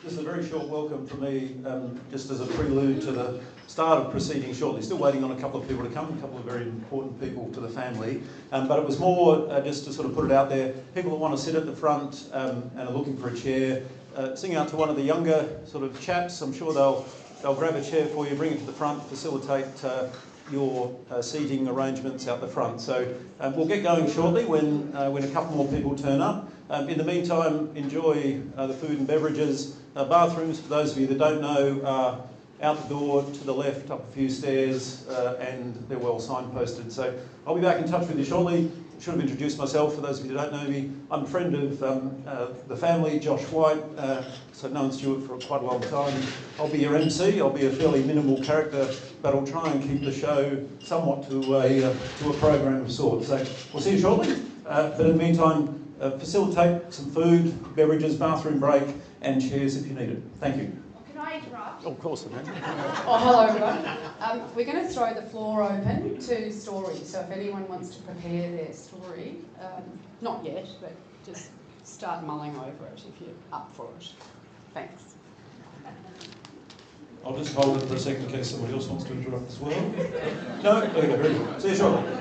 This is a very short welcome from me, just as a prelude to the start of proceedings shortly. Still waiting on a couple of people to come, a couple of very important people to the family. But it was more just to sort of put it out there. People that want to sit at the front and are looking for a chair, sing out to one of the younger sort of chaps. I'm sure they'll grab a chair for you, bring it to the front, facilitate your seating arrangements out the front. So we'll get going shortly when a couple more people turn up. In the meantime, enjoy the food and beverages. Bathrooms, for those of you that don't know, are out the door to the left, up a few stairs, and they're well signposted. So I'll be back in touch with you shortly. Should have introduced myself for those of you who don't know me. I'm a friend of the family, Josh White, so I've known Stuart for quite a long time. I'll be your MC. I'll be a fairly minimal character, but I'll try and keep the show somewhat to a program of sorts. So we'll see you shortly. But in the meantime, facilitate some food, beverages, bathroom break, and chairs if you need it. Thank you. Can I interrupt? Oh, of course I can. Oh, hello everyone. We're going to throw the floor open to stories, so if anyone wants to prepare their story, not yet, but just start mulling over it if you're up for it. Thanks. I'll just hold it for a second in case somebody else wants to interrupt as well. No? Okay, very good. See you shortly.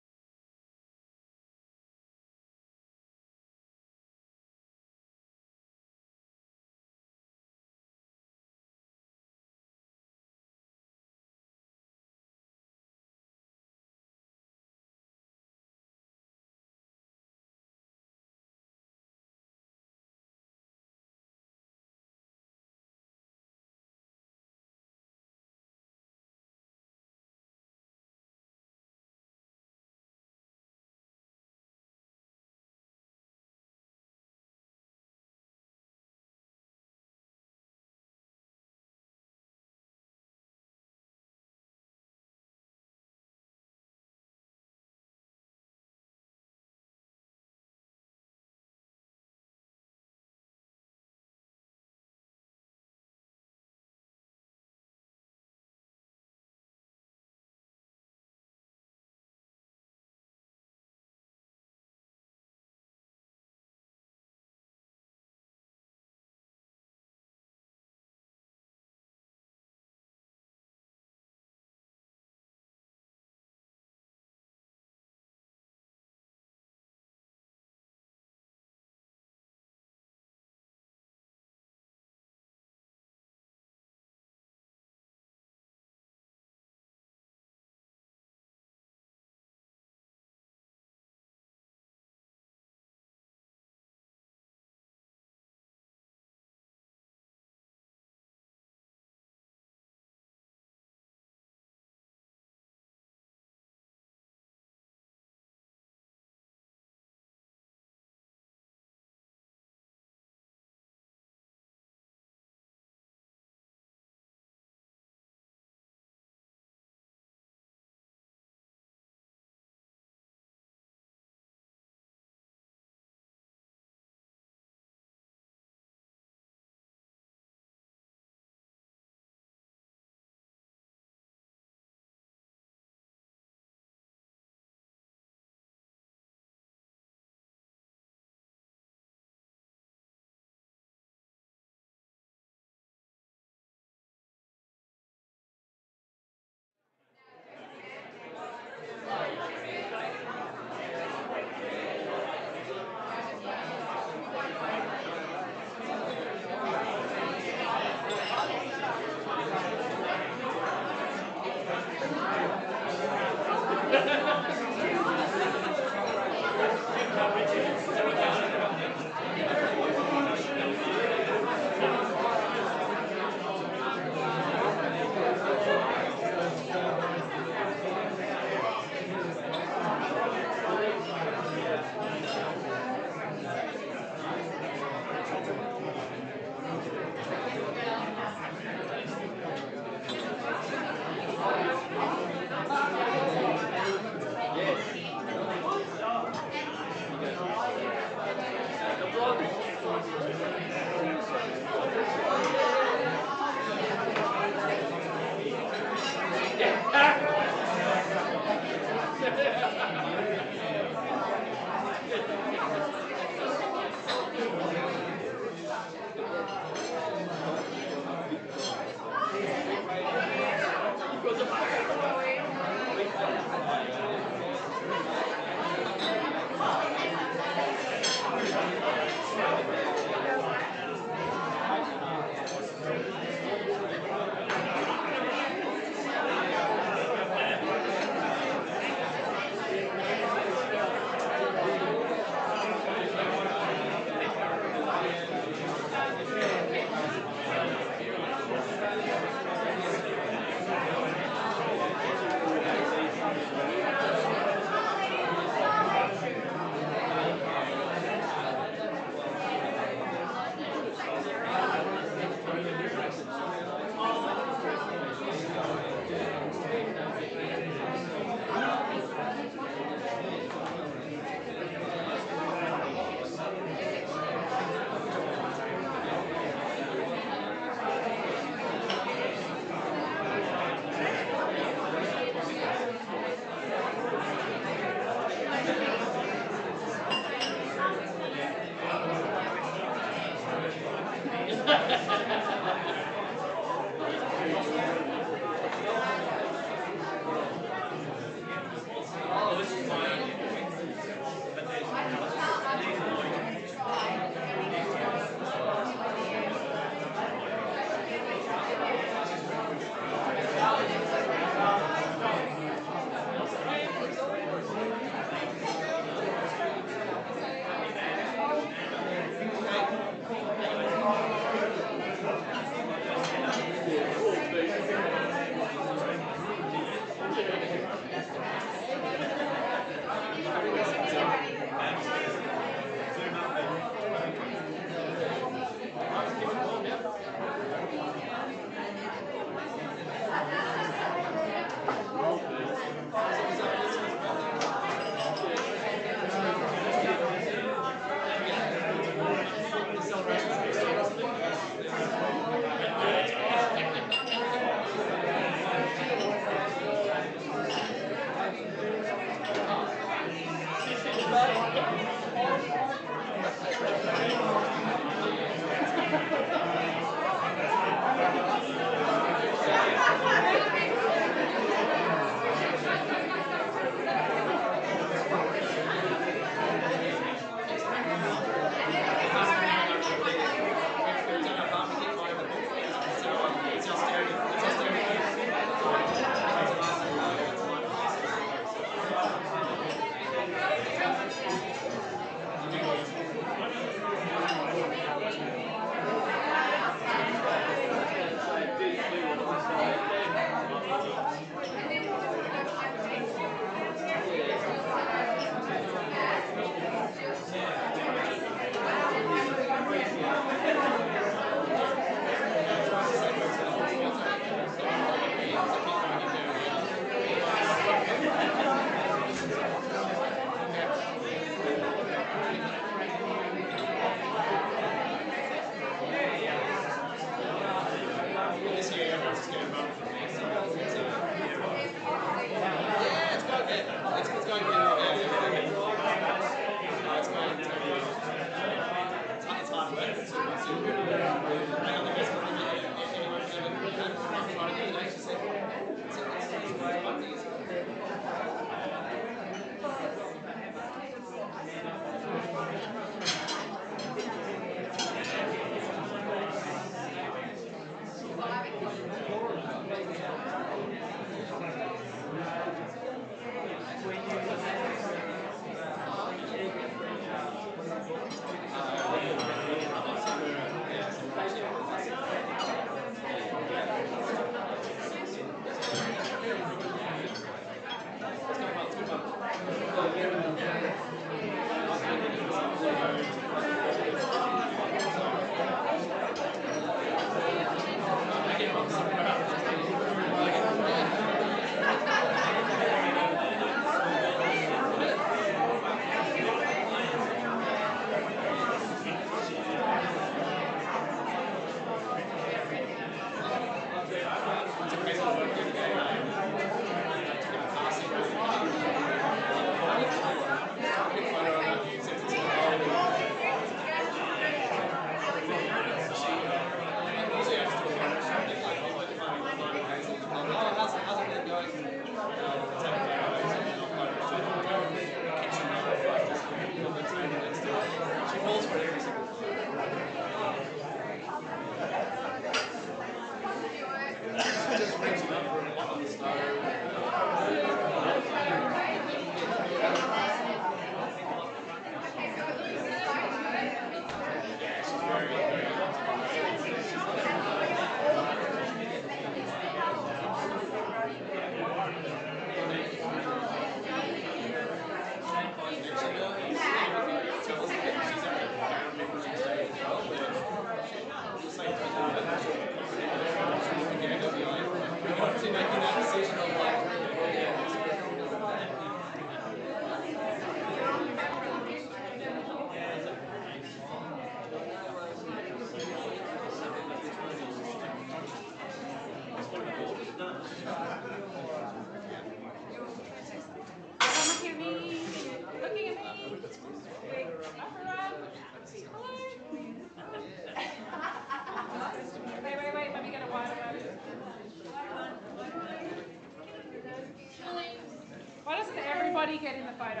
everybody get in the photo.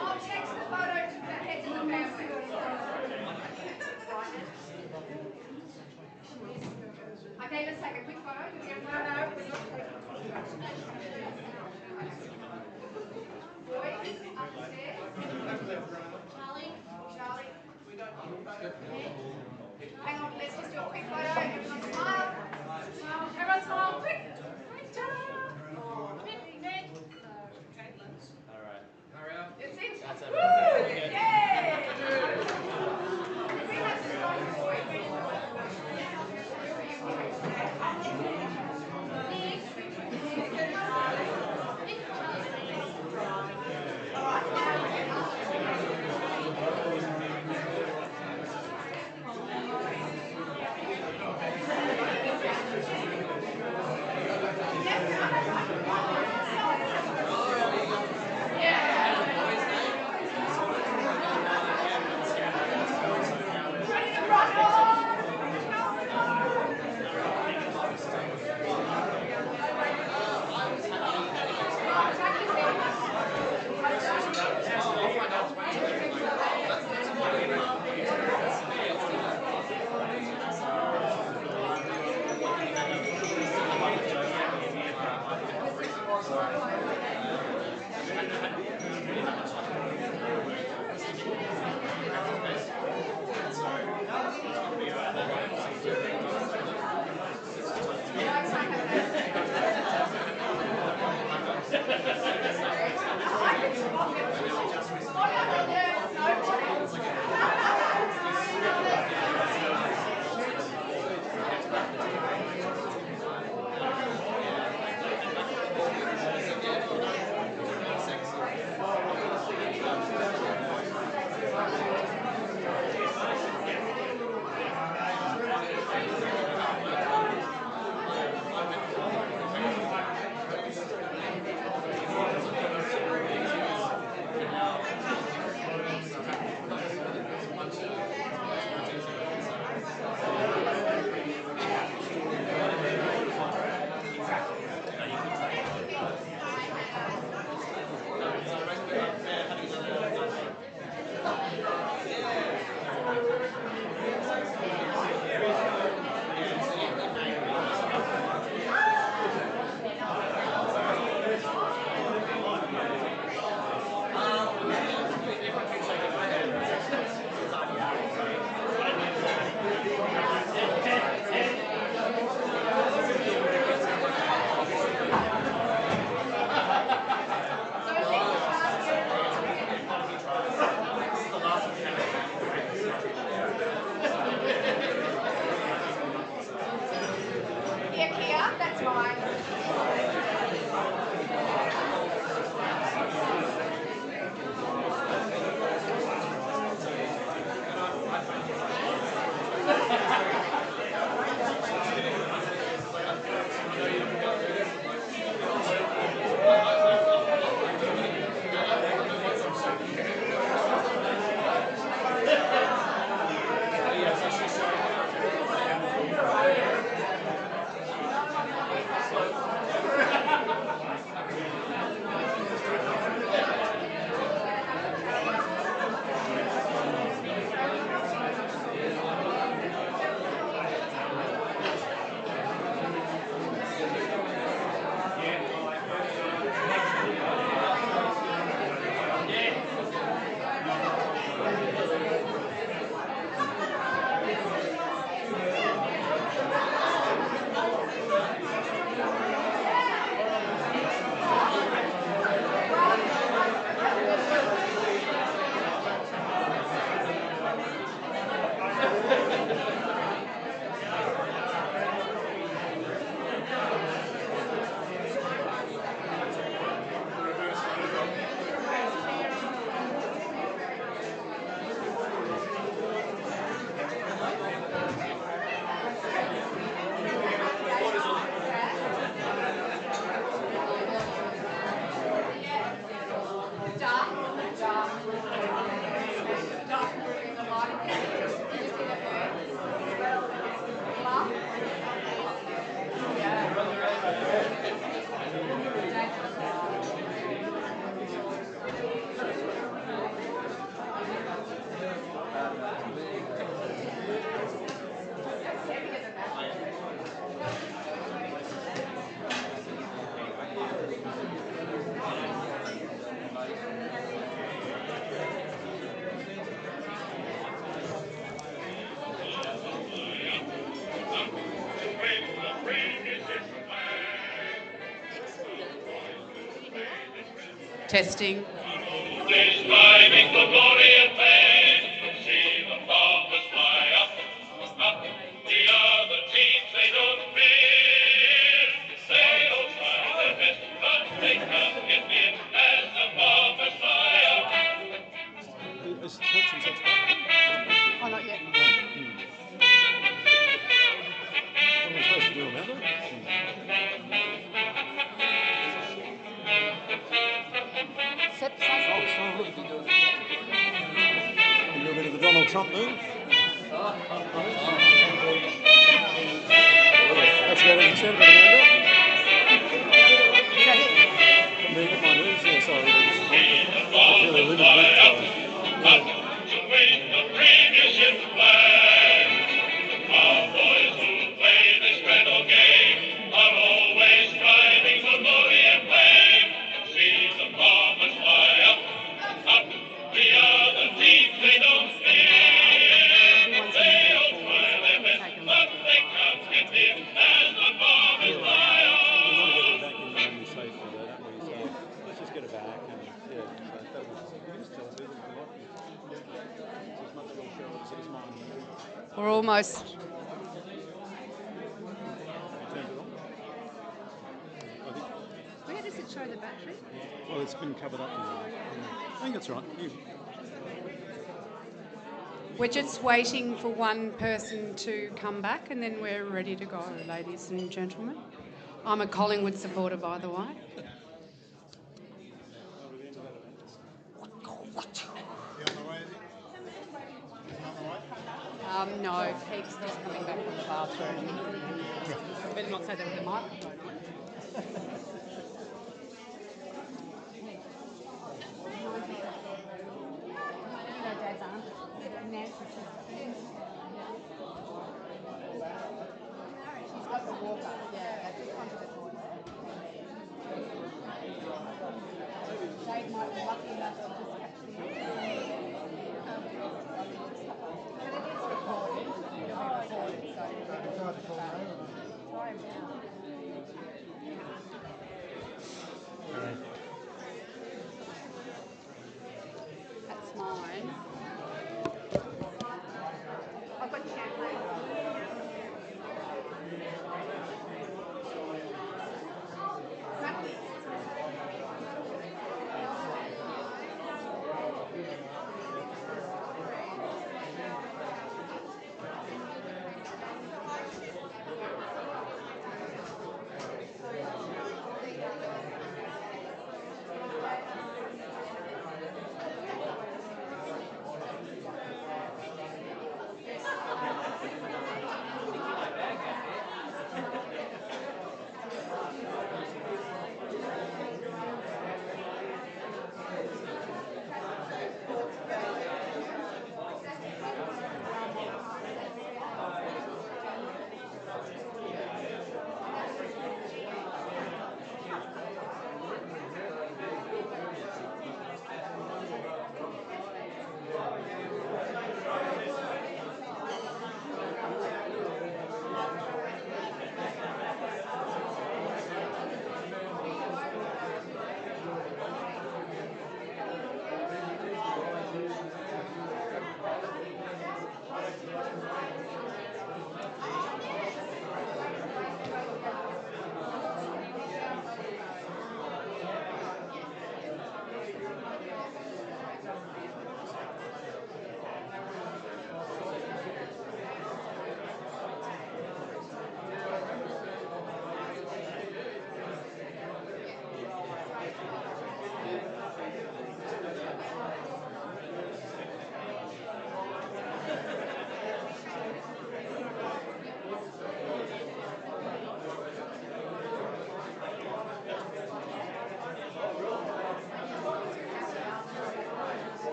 I'll text the photo to the heads of the family. Okay, let's take a quick photo. Do we get a photo? Boys, up the stairs. Charlie. Hang on, let's just do a quick photo. Everyone smile. Everyone smile. Quick. That's it. That's it. Yay! We have to stop boys. That's fine. Testing. Striving for glory and fame, see the farmers fly up. The other teams they don't fear. They all try their best, but they can't get near as the farmers fly up. Is Coutts and such back? Oh, not yet. What am I supposed to do about it? Set, Oh, sorry. You do a bit of the Donald Trump move? That's better than said, but Amanda. Being at my moves, yeah, sorry. It's really limited width, so. To win the premiership flag. Our boys who play this dreadful game are always striving for glory and fame. See the farmers fly up. The other teams they don't fear. They all try their best, but they can't get near as the farmers fly up. We want to get it back in the only safety, though, don't we? So let's just get it back. And, yeah, so that was, you can just tell us if you like. It's as much your show as it is mine. We're almost. You turned it on? I think, Where does it show the battery? well, it's been covered up now. I think that's right. We're just waiting for one person to come back and then we're ready to go, ladies and gentlemen. I'm a Collingwood supporter, by the way. No, Pete's just coming back from the bathroom. I better not say that with the microphone on. She's got the walker. Yeah, that's just onto the toilet. Jade might be lucky enough to just catch the but it is recorded. It'll be recorded, so try him down. That's mine. I've got champagne.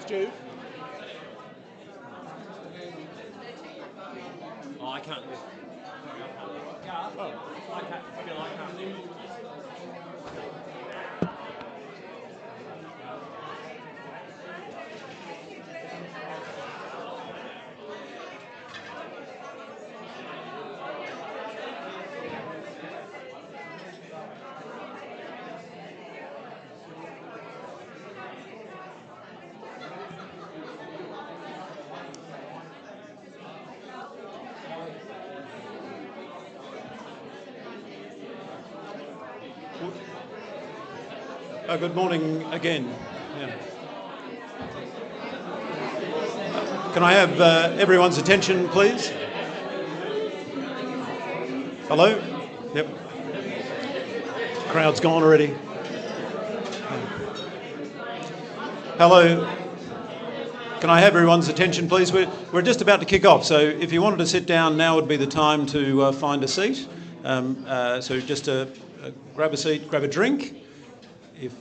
Stu? Oh, I can't. Oh, I can't. Bill, I can't. Good morning again. Yeah. Can I have everyone's attention, please? Hello? Yep. Crowd's gone already. Hello. Can I have everyone's attention, please? We're just about to kick off, so if you wanted to sit down, now would be the time to find a seat. So just grab a seat, grab a drink, if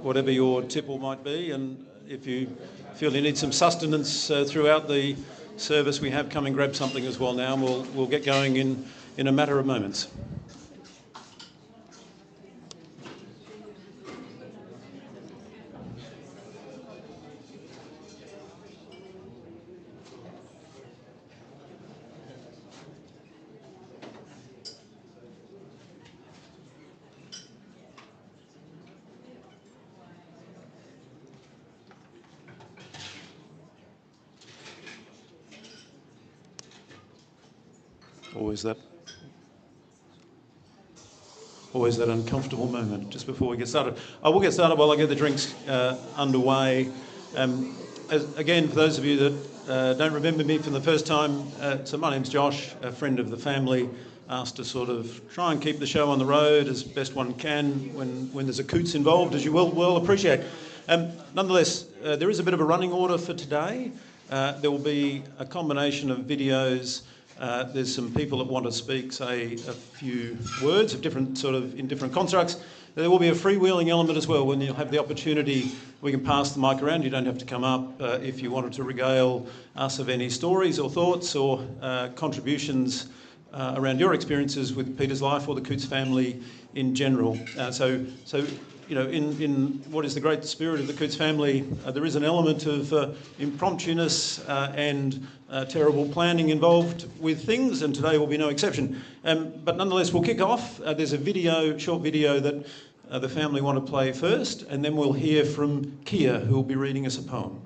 whatever your tipple might be, and if you feel you need some sustenance throughout the service we have, come and grab something as well now, and we'll get going in a matter of moments. Always that uncomfortable moment just before we get started. I will get started while I get the drinks underway. Again, for those of you that don't remember me from the first time, so my name's Josh, a friend of the family, asked to sort of try and keep the show on the road as best one can when there's a Coutts involved, as you will appreciate. Nonetheless, there is a bit of a running order for today. There will be a combination of videos. There's some people that want to speak, say a few words of in different constructs. There will be a freewheeling element as well when you'll have the opportunity. We can pass the mic around. You don't have to come up if you wanted to regale us of any stories or thoughts or contributions around your experiences with Peter's life or the Coutts family in general. So you know, in what is the great spirit of the Coutts family, there is an element of impromptuness and terrible planning involved with things, and today will be no exception. But nonetheless, we'll kick off. There's a short video that the family want to play first, and then we'll hear from Kia, who will be reading us a poem.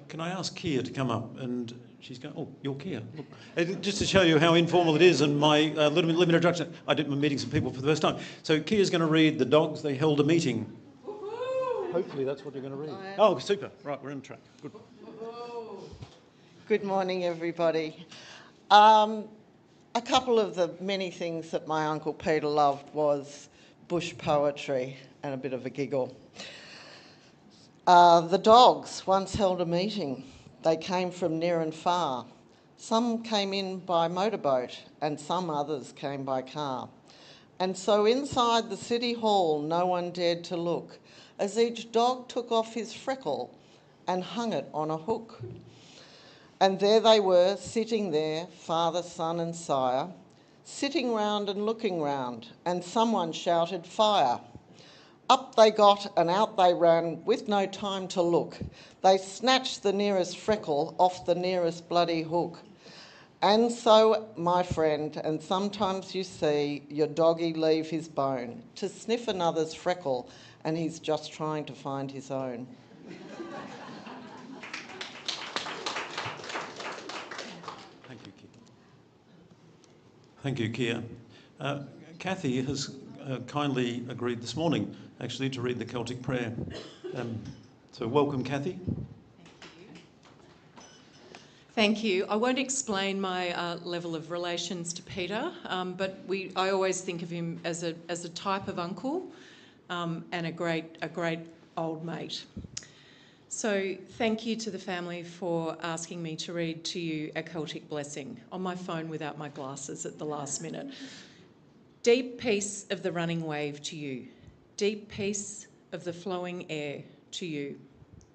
can I ask Kia to come up? And she's going, oh, you're Kia. Look. Just to show you how informal it is and my limited introduction, I did my meetings with people for the first time. So Kia's going to read The Dogs They Held a Meeting. Woo-hoo! Hopefully that's what you're going to read. Oh, super. Right, we're on track. Good. Good morning, everybody. A couple of the many things that my Uncle Peter loved was bush poetry and a bit of a giggle. The dogs once held a meeting. They came from near and far. Some came in by motorboat and some others came by car. And so inside the city hall no one dared to look, as each dog took off his freckle and hung it on a hook. And there they were, sitting there, father, son and sire, sitting round and looking round, and someone shouted, "Fire!" Up they got and out they ran with no time to look. They snatched the nearest freckle off the nearest bloody hook. And so, my friend, and sometimes you see your doggy leave his bone to sniff another's freckle, and he's just trying to find his own. Thank you, Kia. Kathy has kindly agreed this morning, actually, to read the Celtic prayer. So welcome, Kathy. Thank you. I won't explain my level of relations to Peter, but I always think of him as a type of uncle and a great old mate. So thank you to the family for asking me to read to you a Celtic blessing on my phone without my glasses at the last minute. Deep peace of the running wave to you. Deep peace of the flowing air to you.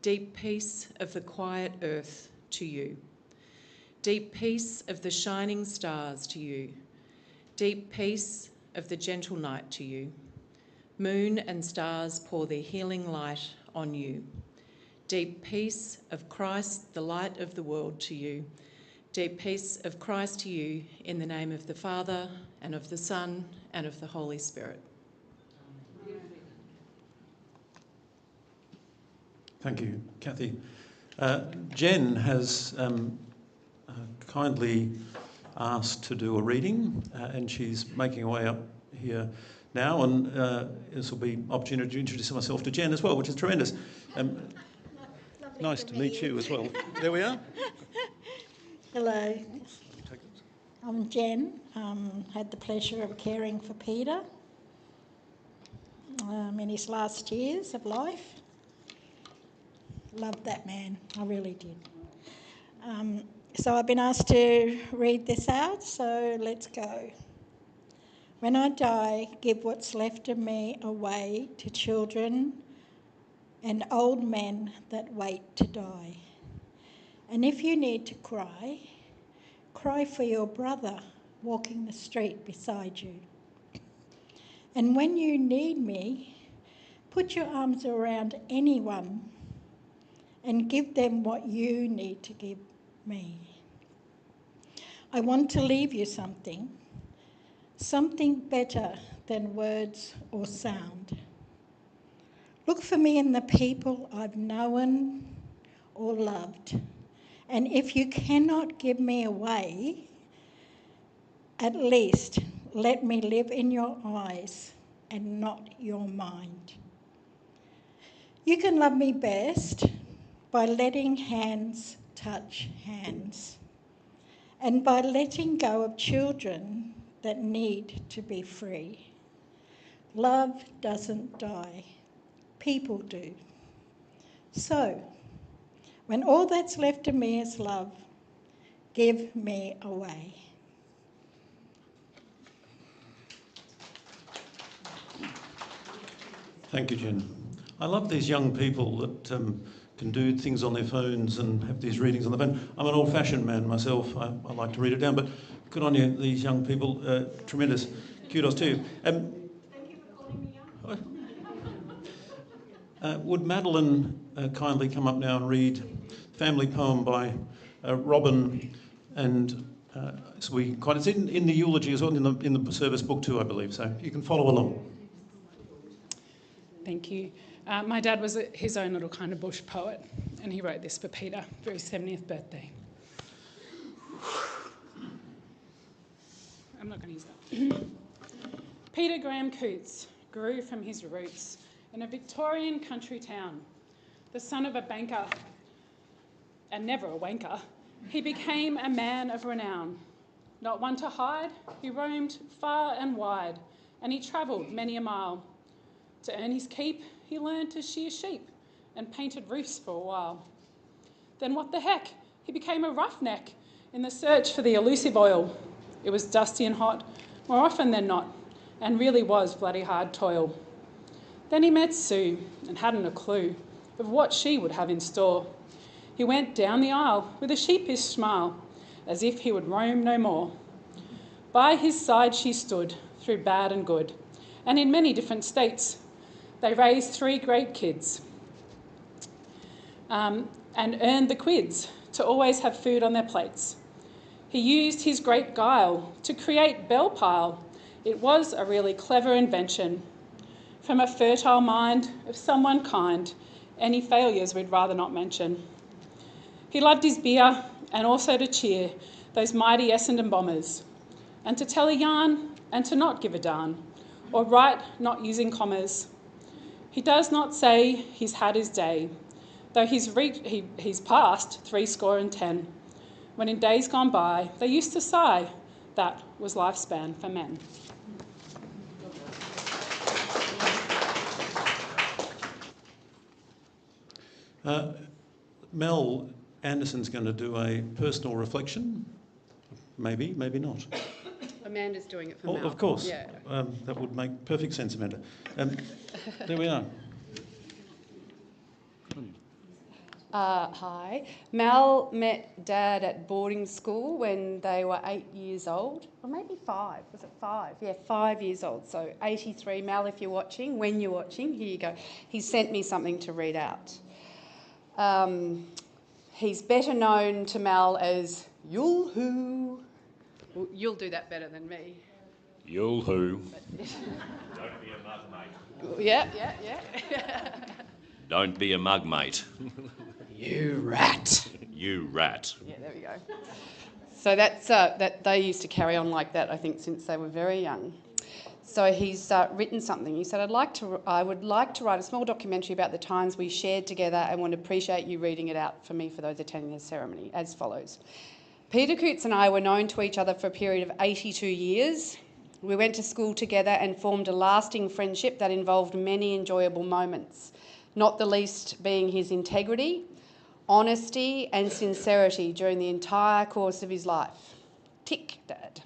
Deep peace of the quiet earth to you. Deep peace of the shining stars to you. Deep peace of the gentle night to you. Moon and stars pour their healing light on you. Deep peace of Christ, the light of the world to you. Deep peace of Christ to you, in the name of the Father, and of the Son, and of the Holy Spirit. Thank you, Kathy. Jen has kindly asked to do a reading, and she's making her way up here now, and this will be opportunity to introduce myself to Jen as well, which is tremendous. Nice to meet you as well. There we are. Hello, I'm Jen. Had the pleasure of caring for Peter in his last years of life. Loved that man, I really did. So I've been asked to read this out, so let's go. When I die, give what's left of me away to children and old men that wait to die. And if you need to cry, cry for your brother walking the street beside you. And when you need me, put your arms around anyone and give them what you need to give me. I want to leave you something better than words or sound. Look for me in the people I've known or loved. And if you cannot give me away, at least let me live in your eyes and not your mind. You can love me best by letting hands touch hands and by letting go of children that need to be free. Love doesn't die. People do. So, when all that's left of me is love, give me away. Thank you, Jen. I love these young people that can do things on their phones and have these readings on the phone. I'm an old-fashioned man myself. I like to read it down, but good on you, these young people. Tremendous. Kudos to you. Thank you for calling me young. Would Madeline kindly come up now and read family poem by Robin, and so it's in the eulogy as well, in the service book too, I believe, so you can follow along. Thank you. My dad was his own little kind of bush poet, and he wrote this for Peter for his 70th birthday. I'm not going to use that. Peter Graham Coutts grew from his roots in a Victorian country town. The son of a banker and never a wanker, he became a man of renown. Not one to hide, he roamed far and wide, and he travelled many a mile. To earn his keep, he learned to shear sheep and painted roofs for a while. Then what the heck? He became a roughneck in the search for the elusive oil. It was dusty and hot, more often than not, and really was bloody hard toil. Then he met Sue and hadn't a clue of what she would have in store. He went down the aisle with a sheepish smile, as if he would roam no more. By his side she stood, through bad and good, and in many different states. They raised 3 great kids and earned the quids to always have food on their plates. He used his great guile to create Bell Pile. It was a really clever invention. From a fertile mind of someone kind, any failures we'd rather not mention. He loved his beer and also to cheer those mighty Essendon Bombers, and to tell a yarn and to not give a darn, or write not using commas. He does not say he's had his day, though he's passed 70. When in days gone by, they used to sigh, that was lifespan for men. Mel Anderson's going to do a personal reflection. Maybe, maybe not. Amanda's doing it for Mel. Of course. Yeah. That would make perfect sense, Amanda. There we are. Hi. Mel met Dad at boarding school when they were 8 years old, or maybe 5. Was it 5? Yeah, 5 years old. So 83. Mel, if you're watching, when you're watching, here you go. He sent me something to read out. He's better known to Mel as Yul Who. Well, you'll do that better than me. You'll who. Don't be a mug, mate. Yeah. Don't be a mug, mate. You rat. You rat. Yeah, there we go. So that's that they used to carry on like that, I think, since they were very young. So he's written something. He said, I would like to write a small documentary about the times we shared together and would appreciate you reading it out for me for those attending the ceremony, as follows. Peter Coutts and I were known to each other for a period of 82 years. We went to school together and formed a lasting friendship that involved many enjoyable moments, not the least being his integrity, honesty and sincerity during the entire course of his life. Tick, Dad.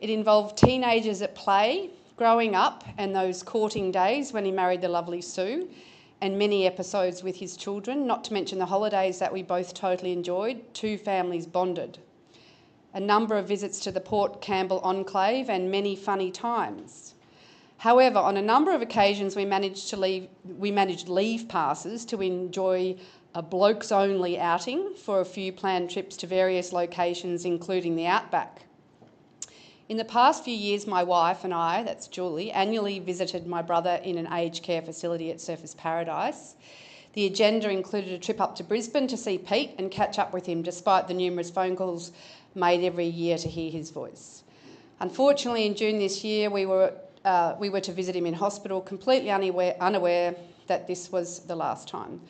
It involved teenagers at play, growing up, and those courting days when he married the lovely Sue, and many episodes with his children, not to mention the holidays that we both totally enjoyed. 2 families bonded. A number of visits to the Port Campbell enclave and many funny times. However, on a number of occasions we managed leave passes to enjoy a blokes-only outing for a few planned trips to various locations, including the Outback. In the past few years, my wife and I, that's Julie, annually visited my brother in an aged care facility at Surfers Paradise. The agenda included a trip up to Brisbane to see Pete and catch up with him, despite the numerous phone calls made every year to hear his voice. Unfortunately, in June this year, we were to visit him in hospital, completely unaware that this was the last time.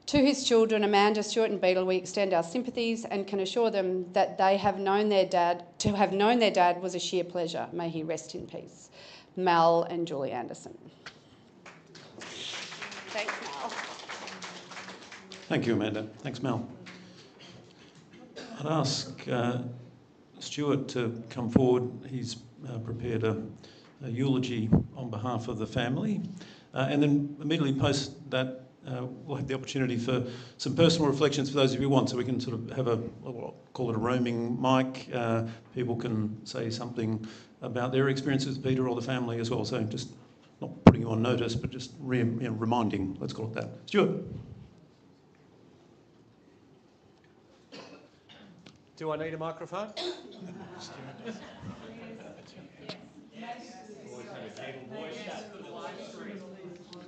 To his children, Amanda, Stuart and Beetle, we extend our sympathies and can assure them that to have known their dad was a sheer pleasure. May he rest in peace. Mel and Julie Anderson. Thanks, Mel. Thank you, Amanda. Thanks, Mel. I'd ask Stuart to come forward. He's prepared a eulogy on behalf of the family. And then immediately post that, we'll have the opportunity for some personal reflections for those of you who want, so we can sort of have call it a roaming mic. People can say something about their experiences with Peter or the family as well, so just not putting you on notice, but just reminding, let's call it that. Stuart. Do I need a microphone?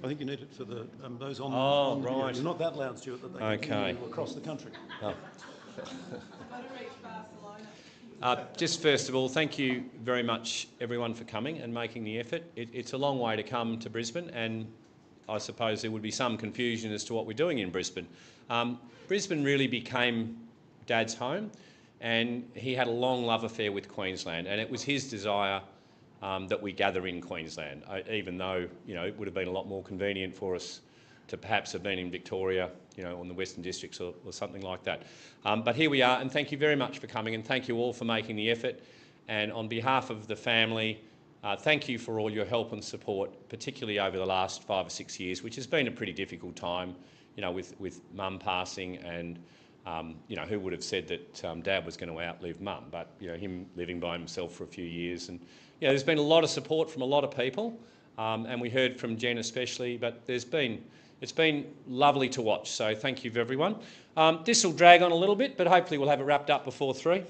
I think you need it for the those on. Oh, on video. right. You're not that loud, Stuart, that they can hear you across the country. Oh. Just first of all, thank you very much, everyone, for coming and making the effort. It's a long way to come to Brisbane, and I suppose there would be some confusion as to what we're doing in Brisbane. Brisbane really became Dad's home, and he had a long love affair with Queensland, and it was his desire that we gather in Queensland, even though, you know, it would have been a lot more convenient for us to perhaps have been in Victoria, you know, on the Western Districts or something like that. But here we are, and thank you very much for coming, and thank you all for making the effort. And on behalf of the family, thank you for all your help and support, particularly over the last 5 or 6 years, which has been a pretty difficult time, you know, with Mum passing, and, you know, who would have said that Dad was going to outlive Mum, but, you know, him living by himself for a few years. And, you know, there's been a lot of support from a lot of people, and we heard from Jen especially, but it's been lovely to watch, so thank you everyone. This will drag on a little bit, but hopefully we'll have it wrapped up before 3.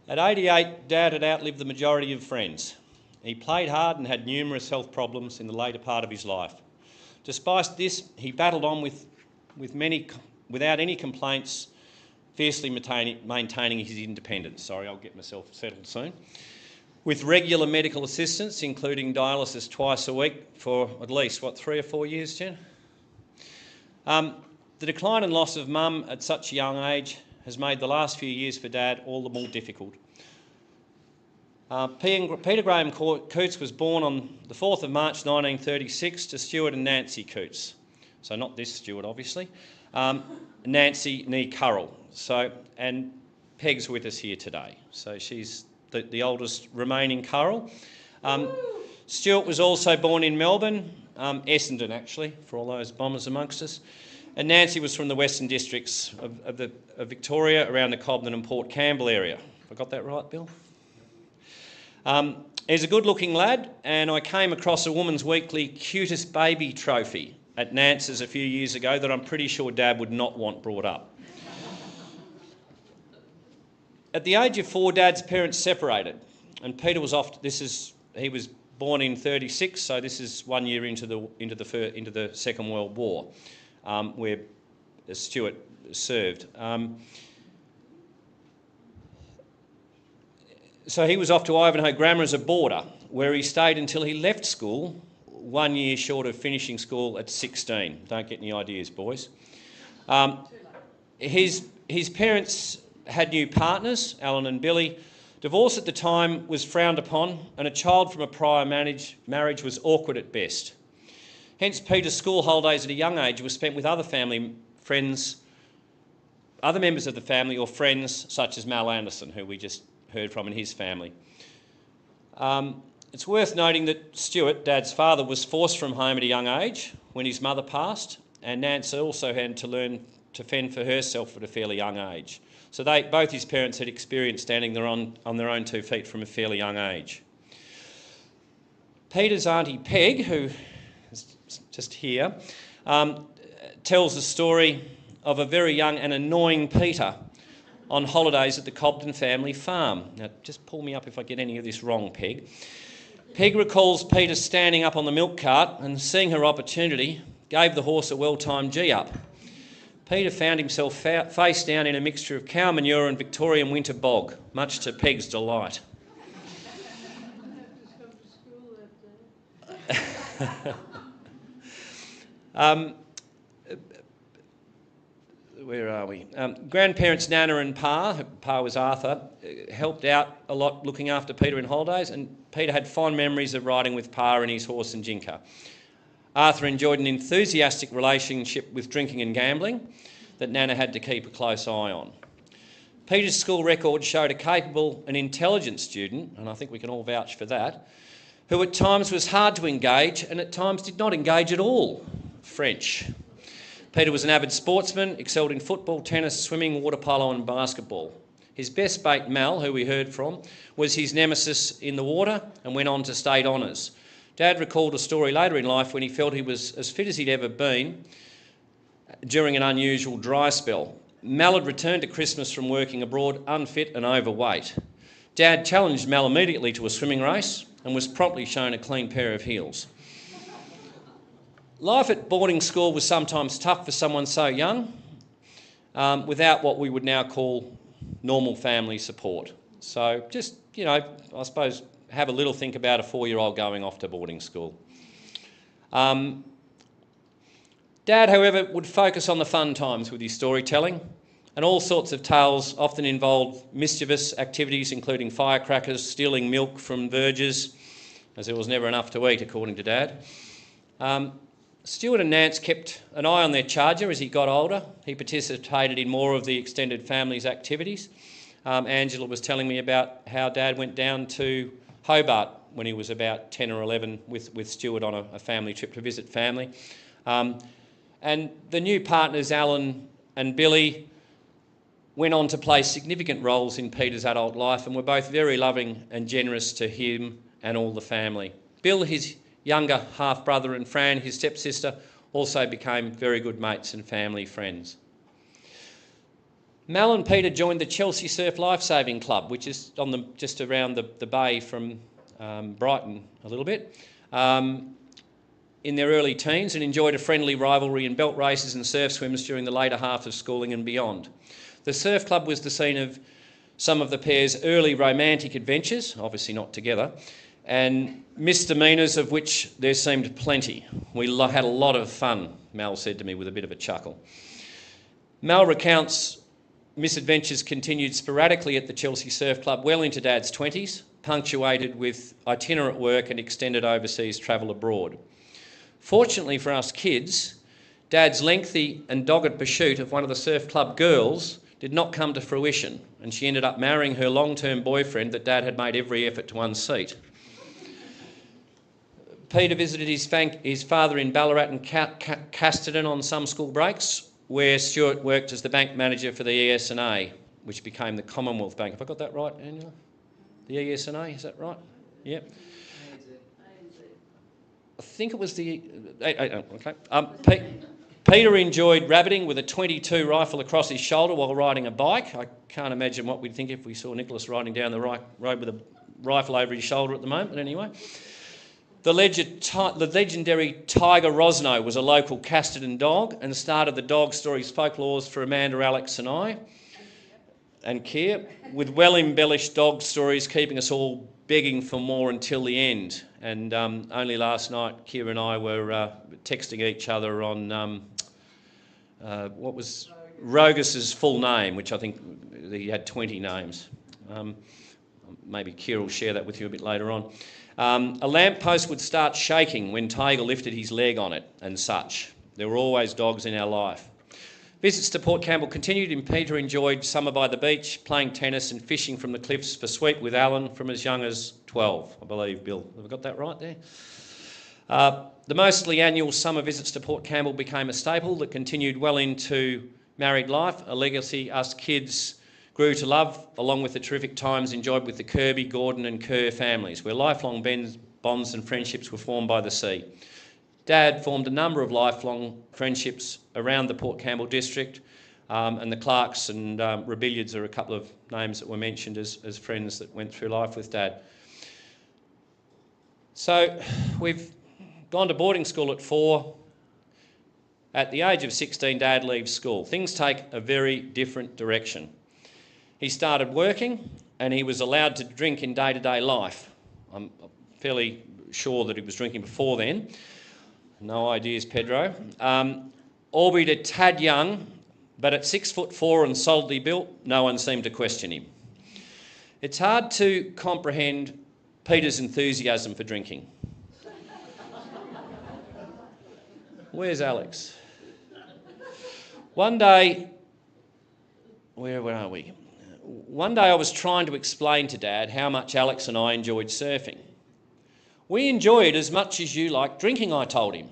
At 88, Dad had outlived the majority of friends. He played hard and had numerous health problems in the later part of his life. Despite this, he battled on without any complaints, fiercely maintaining his independence. Sorry, I'll get myself settled soon. With regular medical assistance, including dialysis twice a week for at least, 3 or 4 years, Jen? The decline and loss of Mum at such a young age has made the last few years for Dad all the more difficult. Peter Graham Coutts was born on the 4th of March 1936 to Stuart and Nancy Coutts. So not this Stuart, obviously. Nancy nee Currell. And Peg's with us here today. So she's the oldest remaining Currell. Stuart was also born in Melbourne, Essendon actually, for all those bombers amongst us. And Nancy was from the Western Districts of Victoria, around the Cobden and Port Campbell area. Have I got that right, Bill? He's a good-looking lad, and I came across a Woman's Weekly cutest baby trophy at Nance's a few years ago that I'm pretty sure Dad would not want brought up. At the age of 4, Dad's parents separated, and Peter was off. He was born in 36, so this is 1 year into the Second World War, where Stuart served. So he was off to Ivanhoe Grammar as a boarder, where he stayed until he left school, 1 year short of finishing school at 16. Don't get any ideas, boys. His parents had new partners, Alan and Billy. Divorce at the time was frowned upon, and a child from a prior marriage was awkward at best. Hence, Peter's school holidays at a young age were spent with other members of the family or friends, such as Mal Anderson, who we just heard from, and his family. It's worth noting that Stuart, Dad's father, was forced from home at a young age when his mother passed, and Nancy also had to learn to fend for herself at a fairly young age. So both his parents had experienced standing on their own 2 feet from a fairly young age. Peter's auntie Peg, who is just here, tells the story of a very young and annoying Peter on holidays at the Cobden family farm. Now, just pull me up if I get any of this wrong, Peg. Peg recalls Peter standing up on the milk cart and, seeing her opportunity, gave the horse a well-timed G-up. Peter found himself face down in a mixture of cow manure and Victorian winter bog, much to Peg's delight. Where are we? Grandparents Nana and Pa was Arthur, helped out a lot looking after Peter in holidays, and Peter had fond memories of riding with Pa and his horse and Jinka. Arthur enjoyed an enthusiastic relationship with drinking and gambling that Nana had to keep a close eye on. Peter's school record showed a capable and intelligent student, and I think we can all vouch for that, who at times was hard to engage and at times did not engage at all. French. Peter was an avid sportsman, excelled in football, tennis, swimming, water polo and basketball. His best mate, Mal, who we heard from, was his nemesis in the water and went on to state honours. Dad recalled a story later in life when he felt he was as fit as he'd ever been during an unusual dry spell. Mal had returned to Christmas from working abroad, unfit and overweight. Dad challenged Mal immediately to a swimming race, and was promptly shown a clean pair of heels. Life at boarding school was sometimes tough for someone so young, without what we would now call normal family support. So just, I suppose, have a little think about a 4-year-old going off to boarding school. Dad, however, would focus on the fun times with his storytelling, and all sorts of tales often involved mischievous activities, including firecrackers, stealing milk from vergers, as there was never enough to eat, according to Dad. Stuart and Nance kept an eye on their charger as he got older. He participated in more of the extended family's activities. Angela was telling me about how Dad went down to Hobart when he was about 10 or 11 with Stuart on a family trip to visit family. And the new partners, Alan and Billy, went on to play significant roles in Peter's adult life and were both very loving and generous to him and all the family. Bill, his younger half-brother, and Fran, his stepsister, also became very good mates and family friends. Mal and Peter joined the Chelsea Surf Lifesaving Club, which is on just around the bay from Brighton a little bit, in their early teens, and enjoyed a friendly rivalry in belt races and surf swims during the later half of schooling and beyond. The surf club was the scene of some of the pair's early romantic adventures, obviously not together, and misdemeanours, of which there seemed plenty. We had a lot of fun, Mal said to me with a bit of a chuckle. Mal recounts misadventures continued sporadically at the Chelsea Surf Club well into Dad's 20s, punctuated with itinerant work and extended overseas travel abroad. Fortunately for us kids, Dad's lengthy and dogged pursuit of one of the surf club girls did not come to fruition, and she ended up marrying her long-term boyfriend that Dad had made every effort to unseat. Peter visited his father in Ballarat and Casterton on some school breaks, where Stuart worked as the bank manager for the ES&A, which became the Commonwealth Bank. Have I got that right, Angela? The ES&A, is that right? Yep. I think it was the... okay. Peter enjoyed rabbiting with a .22 rifle across his shoulder while riding a bike. I can't imagine what we'd think if we saw Nicholas riding down the road with a rifle over his shoulder at the moment, but anyway. The legendary Tiger Rosno was a local Casterton dog and started the dog stories folklores for Amanda, Alex and I, and Keir, with well-embellished dog stories keeping us all begging for more until the end. And only last night, Keir and I were texting each other on what was Rogus's full name, which I think he had 20 names. Maybe Keir will share that with you a bit later on. A lamppost would start shaking when Tiger lifted his leg on it and such. There were always dogs in our life. Visits to Port Campbell continued, and Peter enjoyed summer by the beach, playing tennis and fishing from the cliffs for sweet with Alan from as young as 12, I believe, Bill. Have I got that right there? The mostly annual summer visits to Port Campbell became a staple that continued well into married life, a legacy us kids grew to love, along with the terrific times enjoyed with the Kirby, Gordon and Kerr families, where lifelong bonds and friendships were formed by the sea. Dad formed a number of lifelong friendships around the Port Campbell district, and the Clarks and Rebillards are a couple of names that were mentioned as friends that went through life with Dad. So we've gone to boarding school at 4. At the age of 16, Dad leaves school. Things take a very different direction. He started working and he was allowed to drink in day-to-day life. I'm fairly sure that he was drinking before then. No ideas, Pedro. Albeit a tad young, but at 6'4" and solidly built, no one seemed to question him. It's hard to comprehend Peter's enthusiasm for drinking. Where's Alex? One day, where are we? One day I was trying to explain to Dad how much Alex and I enjoyed surfing. We enjoy it as much as you like drinking, I told him.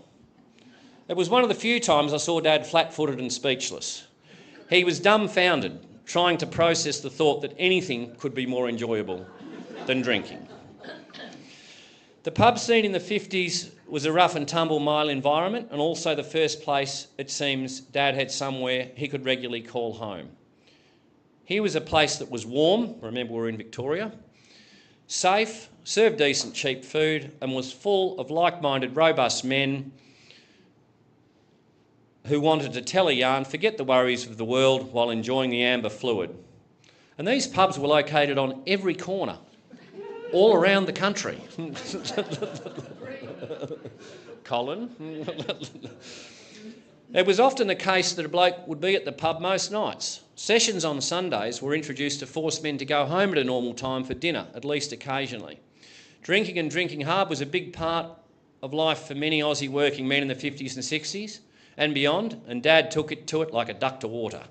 It was one of the few times I saw Dad flat-footed and speechless. He was dumbfounded, trying to process the thought that anything could be more enjoyable than drinking. The pub scene in the 50s was a rough and tumble mile environment, and also the first place, it seems, Dad had somewhere he could regularly call home. Here was a place that was warm, remember we're in Victoria, safe, served decent cheap food, and was full of like-minded robust men who wanted to tell a yarn, forget the worries of the world while enjoying the amber fluid. And these pubs were located on every corner, all around the country. Colin. It was often the case that a bloke would be at the pub most nights. Sessions on Sundays were introduced to force men to go home at a normal time for dinner, at least occasionally. Drinking and drinking hard was a big part of life for many Aussie working men in the 50s and 60s and beyond, and Dad took it to it like a duck to water.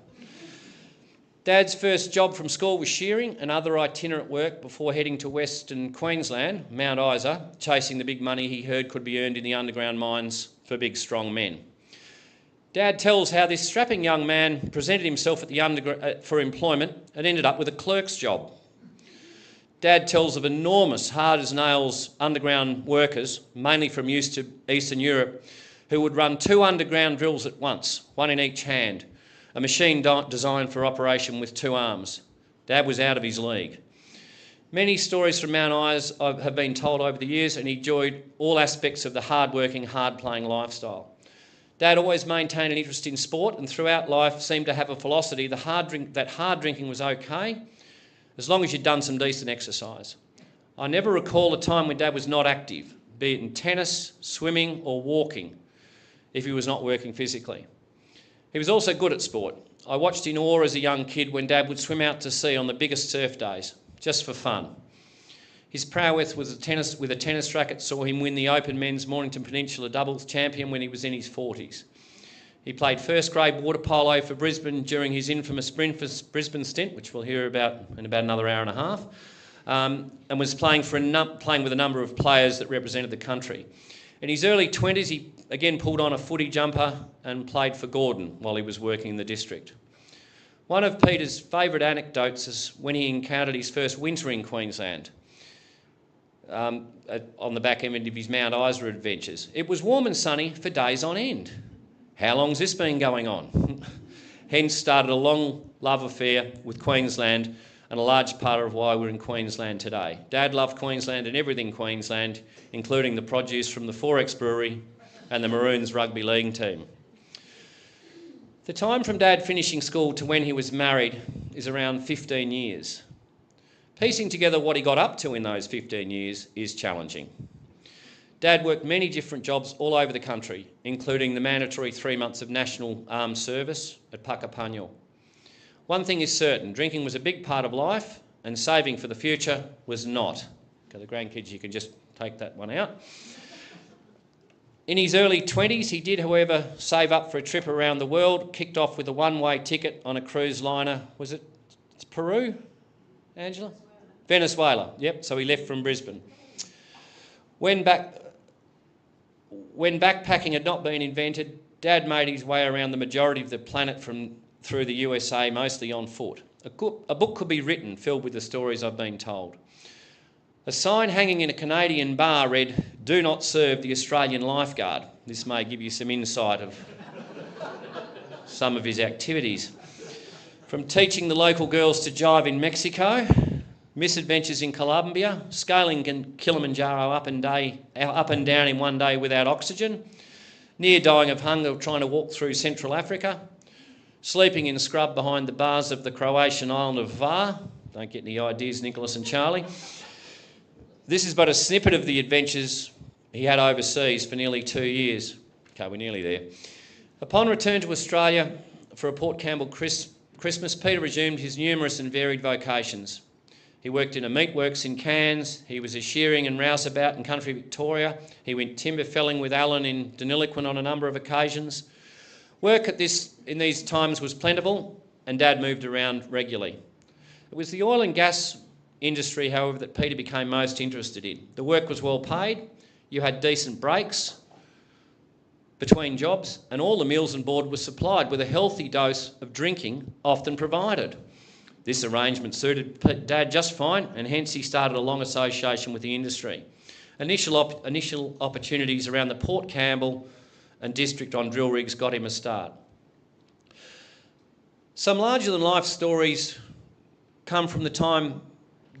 Dad's first job from school was shearing and other itinerant work before heading to Western Queensland, Mount Isa, chasing the big money he heard could be earned in the underground mines for big, strong men. Dad tells how this strapping young man presented himself at for employment and ended up with a clerk's job. Dad tells of enormous, hard-as-nails underground workers, mainly from Eastern Europe, who would run 2 underground drills at once, one in each hand, a machine designed for operation with 2 arms. Dad was out of his league. Many stories from Mount Isa have been told over the years, and he enjoyed all aspects of the hard-working, hard-playing lifestyle. Dad always maintained an interest in sport, and throughout life seemed to have a philosophy that hard drinking was okay, as long as you'd done some decent exercise. I never recall a time when Dad was not active, be it in tennis, swimming or walking, if he was not working physically. He was also good at sport. I watched in awe as a young kid when Dad would swim out to sea on the biggest surf days, just for fun. His prowess with a tennis racket saw him win the Open Men's Mornington Peninsula Doubles Champion when he was in his 40s. He played first grade water polo for Brisbane during his infamous Brisbane stint, which we'll hear about in about another hour and a half, and was playing with a number of players that represented the country. In his early 20s, he again pulled on a footy jumper and played for Gordon while he was working in the district. One of Peter's favourite anecdotes is when he encountered his first winter in Queensland, on the back end of his Mount Isa adventures. It was warm and sunny for days on end. How long's this been going on? Hence started a long love affair with Queensland, and a large part of why we're in Queensland today. Dad loved Queensland and everything Queensland, including the produce from the Forex Brewery and the Maroons rugby league team. The time from Dad finishing school to when he was married is around 15 years. Piecing together what he got up to in those 15 years is challenging. Dad worked many different jobs all over the country, including the mandatory 3 months of National Armed Service at Puckapunyal. One thing is certain, drinking was a big part of life and saving for the future was not. Okay, the grandkids, you can just take that one out. In his early 20s, he did, however, save up for a trip around the world, kicked off with a one-way ticket on a cruise liner. Was it Peru, Angela? Venezuela, yep, so he left from Brisbane. When backpacking had not been invented, Dad made his way around the majority of the planet through the USA, mostly on foot. A book could be written filled with the stories I've been told. A sign hanging in a Canadian bar read, "Do not serve the Australian lifeguard." This may give you some insight of some of his activities. From teaching the local girls to jive in Mexico, misadventures in Colombia, scaling Kilimanjaro up and down in one day without oxygen, near dying of hunger trying to walk through Central Africa, sleeping in scrub behind the bars of the Croatian island of Var. Don't get any ideas, Nicholas and Charlie. This is but a snippet of the adventures he had overseas for nearly 2 years. Okay, we're nearly there. Upon return to Australia for a Port Campbell Christmas, Peter resumed his numerous and varied vocations. He worked in a meatworks in Cairns. He was a shearing and rouseabout in country Victoria. He went timber felling with Alan in Deniliquin on a number of occasions. Work in these times was plentiful, and Dad moved around regularly. It was the oil and gas industry, however, that Peter became most interested in. The work was well paid, you had decent breaks between jobs, and all the meals on board were supplied with a healthy dose of drinking often provided. This arrangement suited Dad just fine, and hence he started a long association with the industry. Initial opportunities around the Port Campbell and district on drill rigs got him a start. Some larger-than-life stories come from the time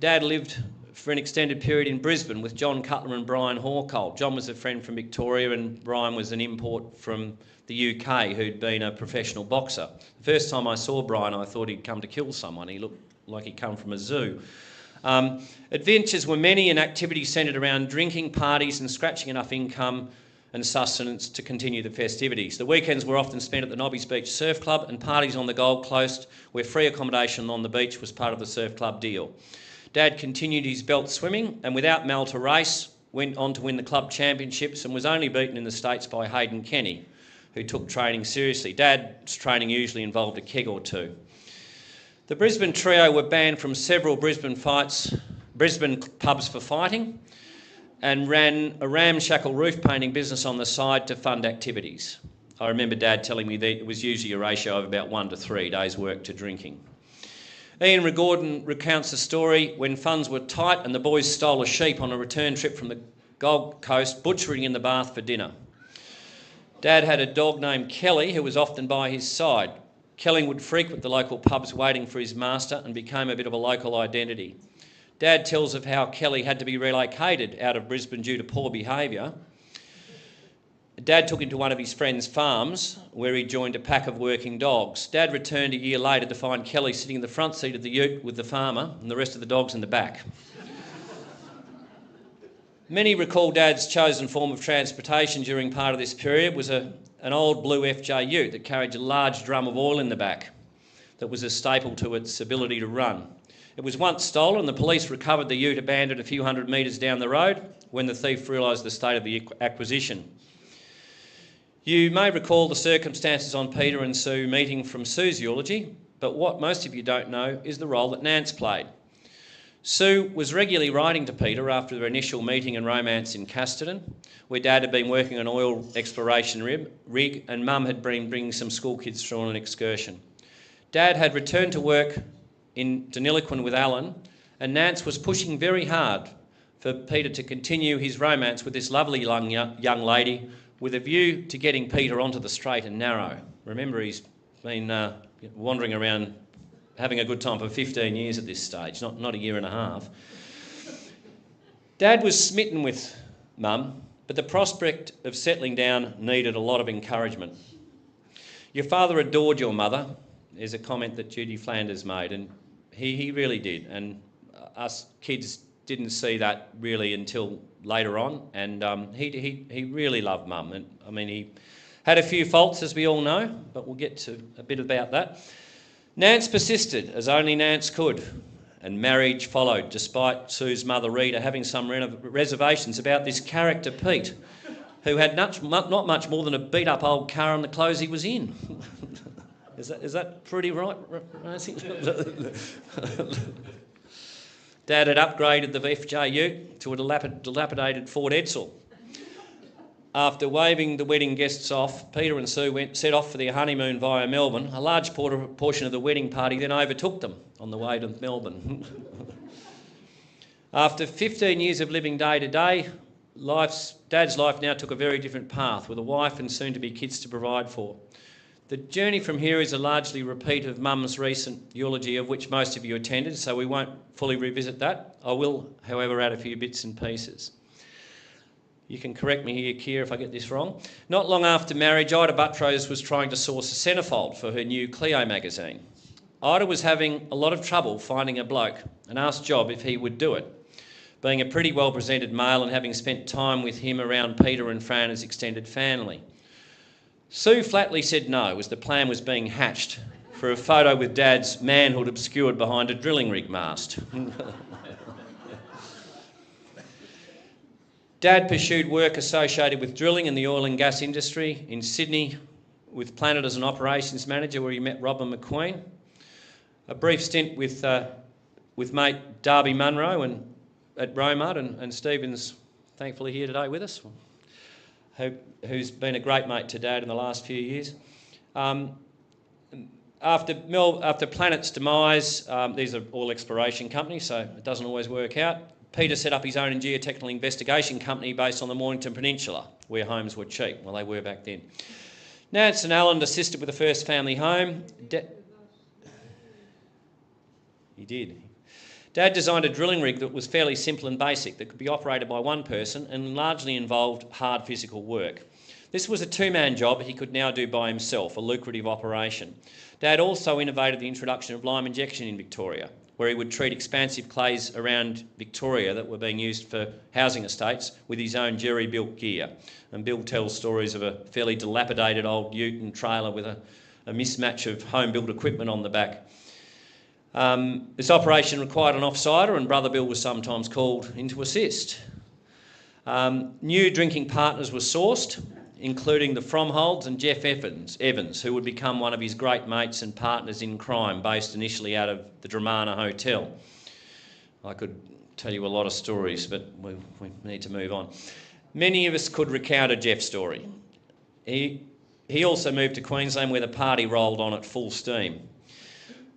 Dad lived for an extended period in Brisbane with John Cutler and Brian Hawcole. John was a friend from Victoria and Brian was an import from the UK who'd been a professional boxer. The first time I saw Brian, I thought he'd come to kill someone. He looked like he'd come from a zoo. Adventures were many and activities centred around drinking, parties and scratching enough income and sustenance to continue the festivities. The weekends were often spent at the Nobbies Beach Surf Club and parties on the Gold Coast where free accommodation on the beach was part of the surf club deal. Dad continued his belt swimming and without Mal to race, went on to win the club championships and was only beaten in the States by Hayden Kenny, who took training seriously. Dad's training usually involved a keg or two. The Brisbane trio were banned from several Brisbane pubs for fighting and ran a ramshackle roof painting business on the side to fund activities. I remember Dad telling me that it was usually a ratio of about 1 to 3 days' work to drinking. Ian Gordon recounts the story when funds were tight and the boys stole a sheep on a return trip from the Gold Coast, butchering in the Bath for dinner. Dad had a dog named Kelly who was often by his side. Kelly would frequent the local pubs waiting for his master and became a bit of a local identity. Dad tells of how Kelly had to be relocated out of Brisbane due to poor behaviour. Dad took him to one of his friend's farms where he joined a pack of working dogs. Dad returned a year later to find Kelly sitting in the front seat of the ute with the farmer and the rest of the dogs in the back. Many recall Dad's chosen form of transportation during part of this period was an old blue FJ ute that carried a large drum of oil in the back that was a staple to its ability to run. It was once stolen. The police recovered the ute abandoned a few hundred metres down the road when the thief realised the state of the acquisition. You may recall the circumstances on Peter and Sue meeting from Sue's eulogy, but what most of you don't know is the role that Nance played. Sue was regularly writing to Peter after their initial meeting and romance in Casterton, where Dad had been working on an oil exploration rig and Mum had been bringing some school kids through on an excursion. Dad had returned to work in Deniliquin with Alan, and Nance was pushing very hard for Peter to continue his romance with this lovely young lady with a view to getting Peter onto the straight and narrow. Remember, he's been wandering around having a good time for 15 years at this stage, not a year and a half. Dad was smitten with Mum, but the prospect of settling down needed a lot of encouragement. Your father adored your mother, is a comment that Judy Flanders made, and he really did, and us kids didn't see that really until later on, and he really loved Mum, and I mean he had a few faults as we all know, but we'll get to a bit about that. Nance persisted as only Nance could, and marriage followed despite Sue's mother Rita having some reservations about this character Pete, who had not much more than a beat up old car and the clothes he was in. Is that pretty right? Dad had upgraded the FJ ute to a dilapidated Ford Edsel. After waving the wedding guests off, Peter and Sue set off for their honeymoon via Melbourne. A large portion of the wedding party then overtook them on the way to Melbourne. After 15 years of living day to day, Dad's life now took a very different path with a wife and soon-to-be kids to provide for. The journey from here is a largely repeat of Mum's recent eulogy, of which most of you attended, so we won't fully revisit that. I will, however, add a few bits and pieces. You can correct me here, Keir, if I get this wrong. Not long after marriage, Ida Buttrose was trying to source a centrefold for her new Clio magazine. Ida was having a lot of trouble finding a bloke and asked Job if he would do it. Being a pretty well-presented male and having spent time with him around Peter and Fran's extended family. Sue flatly said no, as the plan was being hatched for a photo with Dad's manhood obscured behind a drilling rig mast. Dad pursued work associated with drilling in the oil and gas industry in Sydney with Planet as an operations manager, where he met Robin McQueen. A brief stint with mate Darby Munro at Romart, and Stephen's thankfully here today with us, who's been a great mate to Dad in the last few years. After Planet's demise, these are all exploration companies, so it doesn't always work out. Peter set up his own geotechnical investigation company based on the Mornington Peninsula, where homes were cheap. Well, they were back then. Nance and Alan assisted with the first family home. He did. Dad designed a drilling rig that was fairly simple and basic, that could be operated by one person and largely involved hard physical work. This was a two-man job he could now do by himself, a lucrative operation. Dad also innovated the introduction of lime injection in Victoria, where he would treat expansive clays around Victoria that were being used for housing estates with his own jerry-built gear. And Bill tells stories of a fairly dilapidated old ute and trailer with a mismatch of home-built equipment on the back. This operation required an offsider, and Brother Bill was sometimes called in to assist. New drinking partners were sourced, including the Fromholds and Jeff Evans, who would become one of his great mates and partners in crime, based initially out of the Dramana Hotel. I could tell you a lot of stories, but we need to move on. Many of us could recount a Jeff story. He also moved to Queensland, where the party rolled on at full steam.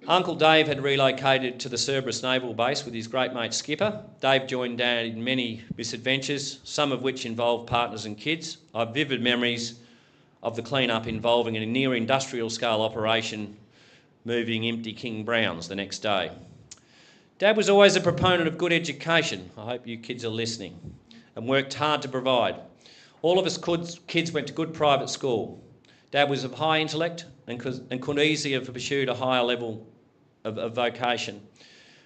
Uncle Dave had relocated to the Cerberus Naval Base with his great mate Skipper. Dave joined Dad in many misadventures, some of which involved partners and kids. I have vivid memories of the clean-up involving a near industrial scale operation moving empty King Browns the next day. Dad was always a proponent of good education. I hope you kids are listening. And worked hard to provide. All of us kids went to good private school. Dad was of high intellect and could easily have pursued a higher level of vocation.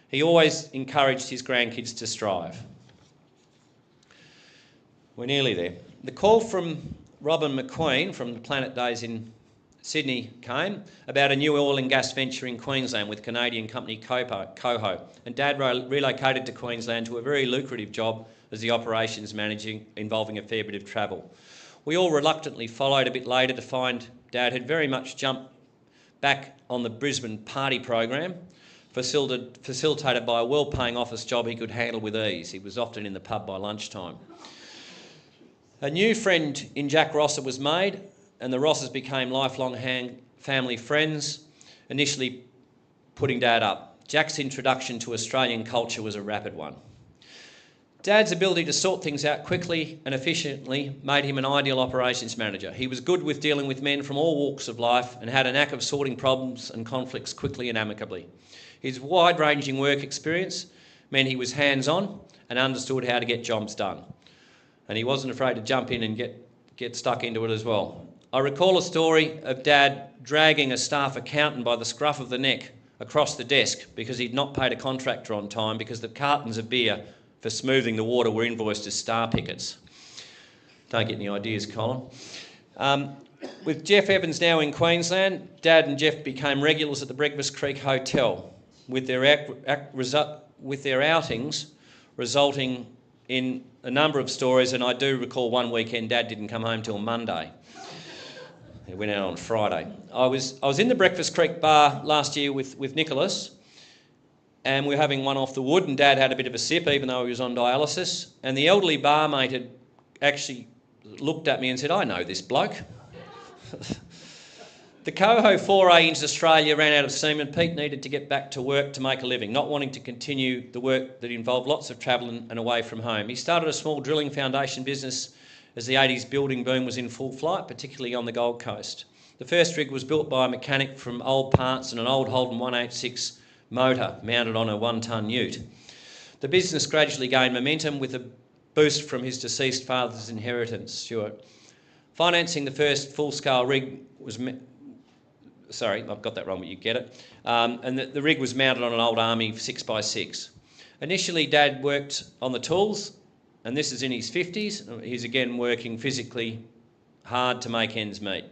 He always encouraged his grandkids to strive. We're nearly there. The call from Robin McQueen from the Planet Days in Sydney came about a new oil and gas venture in Queensland with Canadian company Coho, and Dad relocated to Queensland to a very lucrative job as the operations manager, involving a fair bit of travel. We all reluctantly followed a bit later to find Dad had very much jumped back on the Brisbane party program, facilitated by a well-paying office job he could handle with ease. He was often in the pub by lunchtime. A new friend in Jack Rosser was made, and the Rossers became lifelong family friends, initially putting Dad up. Jack's introduction to Australian culture was a rapid one. Dad's ability to sort things out quickly and efficiently made him an ideal operations manager. He was good with dealing with men from all walks of life and had a knack of sorting problems and conflicts quickly and amicably. His wide-ranging work experience meant he was hands-on and understood how to get jobs done. And he wasn't afraid to jump in and get stuck into it as well. I recall a story of Dad dragging a staff accountant by the scruff of the neck across the desk because he'd not paid a contractor on time because the cartons of beer for smoothing the water were invoiced as star pickets. Don't get any ideas, Colin. With Jeff Evans now in Queensland, Dad and Jeff became regulars at the Breakfast Creek Hotel, with their outings resulting in a number of stories, and I do recall one weekend Dad didn't come home till Monday. He went out on Friday. I was in the Breakfast Creek bar last year with Nicholas, and we were having one off the wood, and Dad had a bit of a sip even though he was on dialysis, and the elderly barmate had actually looked at me and said, "I know this bloke." The Coho foray into Australia ran out of steam, and Pete needed to get back to work to make a living, not wanting to continue the work that involved lots of travel and away from home. He started a small drilling foundation business as the 80s building boom was in full flight, particularly on the Gold Coast. The first rig was built by a mechanic from old parts and an old Holden 186 motor mounted on a 1-tonne ute. The business gradually gained momentum with a boost from his deceased father's inheritance, Stuart. Financing the first full-scale rig was... Sorry, I've got that wrong, but you get it. And the rig was mounted on an old Army 6x6. Initially, Dad worked on the tools, and this is in his 50s. He's again working physically hard to make ends meet.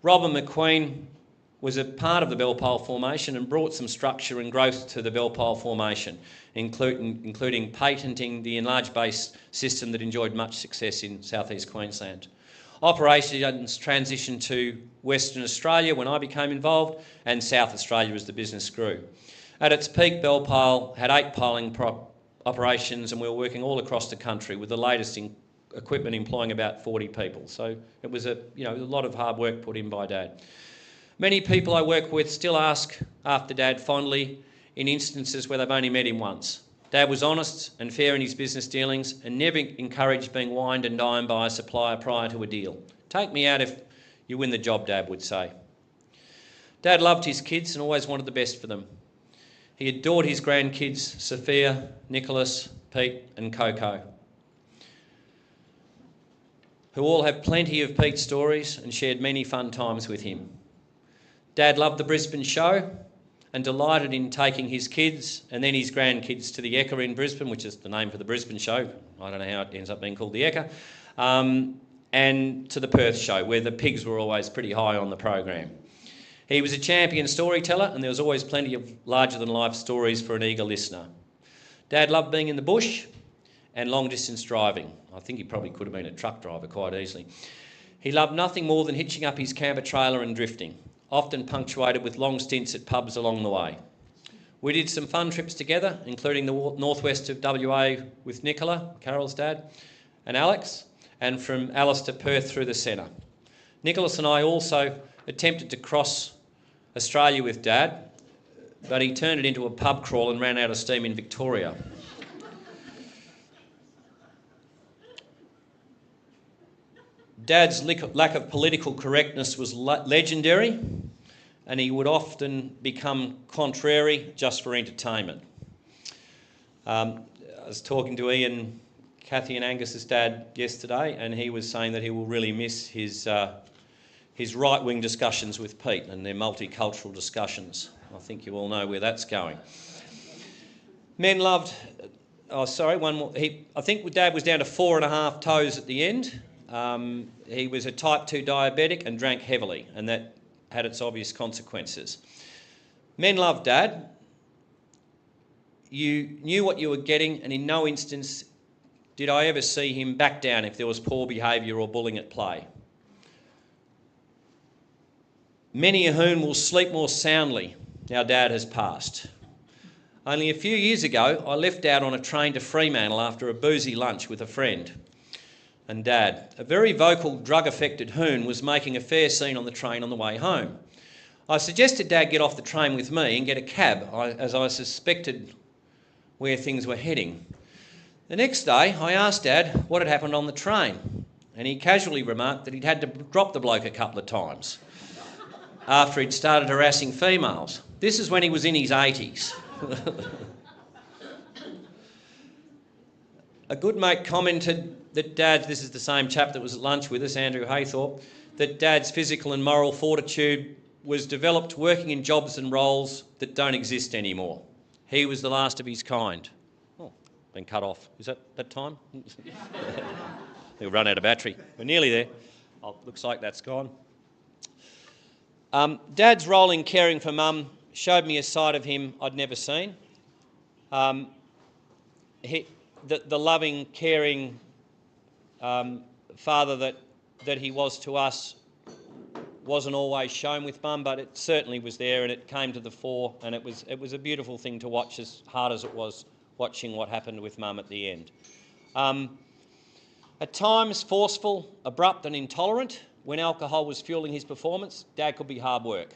Robin McQueen was a part of the Bellpole formation and brought some structure and growth to the Bellpole formation, including patenting the enlarged base system that enjoyed much success in southeast Queensland. Operations transitioned to Western Australia when I became involved, and South Australia as the business grew. At its peak, Bellpole had 8 piling operations, and we were working all across the country with the latest equipment employing about 40 people. So it was a lot of hard work put in by Dad. Many people I work with still ask after Dad fondly in instances where they've only met him once. Dad was honest and fair in his business dealings and never encouraged being wined and dined by a supplier prior to a deal. "Take me out if you win the job," Dad would say. Dad loved his kids and always wanted the best for them. He adored his grandkids, Sophia, Nicholas, Pete and Coco, who all have plenty of Pete's stories and shared many fun times with him. Dad loved the Brisbane show and delighted in taking his kids and then his grandkids to the Ekka in Brisbane, which is the name for the Brisbane show. I don't know how it ends up being called the Ekka. And to the Perth show, where the pigs were always pretty high on the program. He was a champion storyteller, and there was always plenty of larger-than-life stories for an eager listener. Dad loved being in the bush and long-distance driving. I think he probably could have been a truck driver quite easily. He loved nothing more than hitching up his camper trailer and drifting, often punctuated with long stints at pubs along the way. We did some fun trips together, including the northwest of WA with Nicola, Carol's dad, and Alex, and from Alice to Perth through the centre. Nicholas and I also attempted to cross Australia with Dad, but he turned it into a pub crawl and ran out of steam in Victoria. Dad's lack of political correctness was legendary, and he would often become contrary just for entertainment. I was talking to Ian, Kathy and Angus's dad yesterday, and he was saying that he will really miss his right-wing discussions with Pete and their multicultural discussions. I think you all know where that's going. Men loved... Oh, sorry, one more. I think Dad was down to 4.5 toes at the end. He was a type 2 diabetic and drank heavily, and that had its obvious consequences. Men loved Dad. You knew what you were getting, and in no instance did I ever see him back down if there was poor behaviour or bullying at play. Many a whom will sleep more soundly now Dad has passed. Only a few years ago, I left Dad on a train to Fremantle after a boozy lunch with a friend. And Dad, a very vocal, drug-affected hoon, was making a fair scene on the train on the way home. I suggested Dad get off the train with me and get a cab, as I suspected where things were heading. The next day, I asked Dad what had happened on the train, and he casually remarked that he'd had to drop the bloke a couple of times after he'd started harassing females. This is when he was in his 80s. A good mate commented that Dad's, this is the same chap that was at lunch with us, Andrew Haythorpe, that Dad's physical and moral fortitude was developed working in jobs and roles that don't exist anymore. He was the last of his kind. Oh, been cut off. Is that time? We'll run out of battery. We're nearly there. Oh, looks like that's gone. Dad's role in caring for Mum showed me a side of him I'd never seen. The loving, caring father that he was to us wasn't always shown with Mum, but it certainly was there, and it came to the fore, and it was a beautiful thing to watch, as hard as it was watching what happened with Mum at the end. At times forceful, abrupt and intolerant. When alcohol was fueling his performance, Dad could be hard work.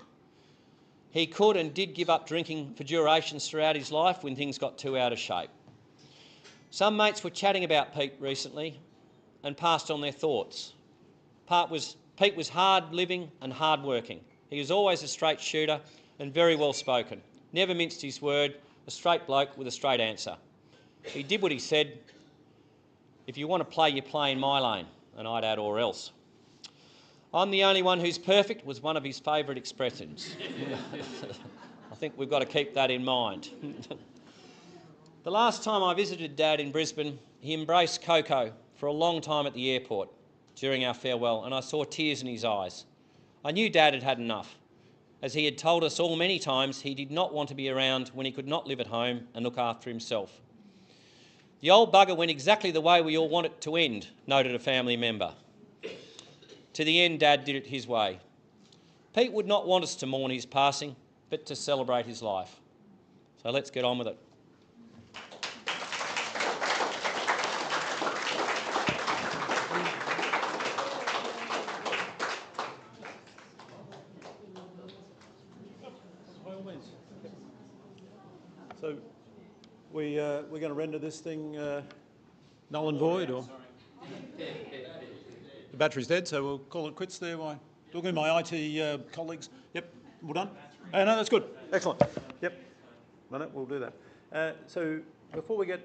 He could and did give up drinking for durations throughout his life when things got too out of shape. Some mates were chatting about Pete recently and passed on their thoughts. Pete was hard living and hard working. He was always a straight shooter and very well spoken. Never minced his word, a straight bloke with a straight answer. He did what he said. If you want to play, you play in my lane, and I'd add or else. I'm the only one who's perfect was one of his favourite expressions. I think we've got to keep that in mind. The last time I visited Dad in Brisbane, he embraced Coco for a long time at the airport during our farewell, and I saw tears in his eyes. I knew Dad had had enough. As he had told us all many times, he did not want to be around when he could not live at home and look after himself. The old bugger went exactly the way we all want it to end, noted a family member. To the end, Dad did it his way. Pete would not want us to mourn his passing, but to celebrate his life. So let's get on with it. So we're going to render this thing null and void, or the battery's dead, so we'll call it quits there. Talking to my IT colleagues. Yep, we're done. Oh, no, that's good. Excellent. Yep. minute, we'll do that. So before we get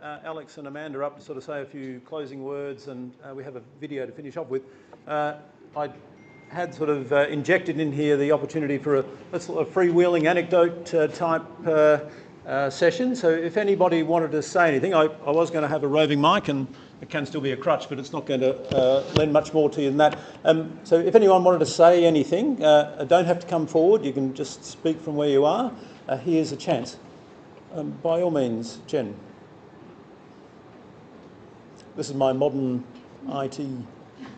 Alex and Amanda up to sort of say a few closing words, and we have a video to finish off with, I had sort of injected in here the opportunity for a freewheeling anecdote type session. So if anybody wanted to say anything, I was going to have a roving mic, and it can still be a crutch, but it's not going to lend much more to you than that. So if anyone wanted to say anything, don't have to come forward. You can just speak from where you are. Here's a chance. By all means, Jen. This is my modern IT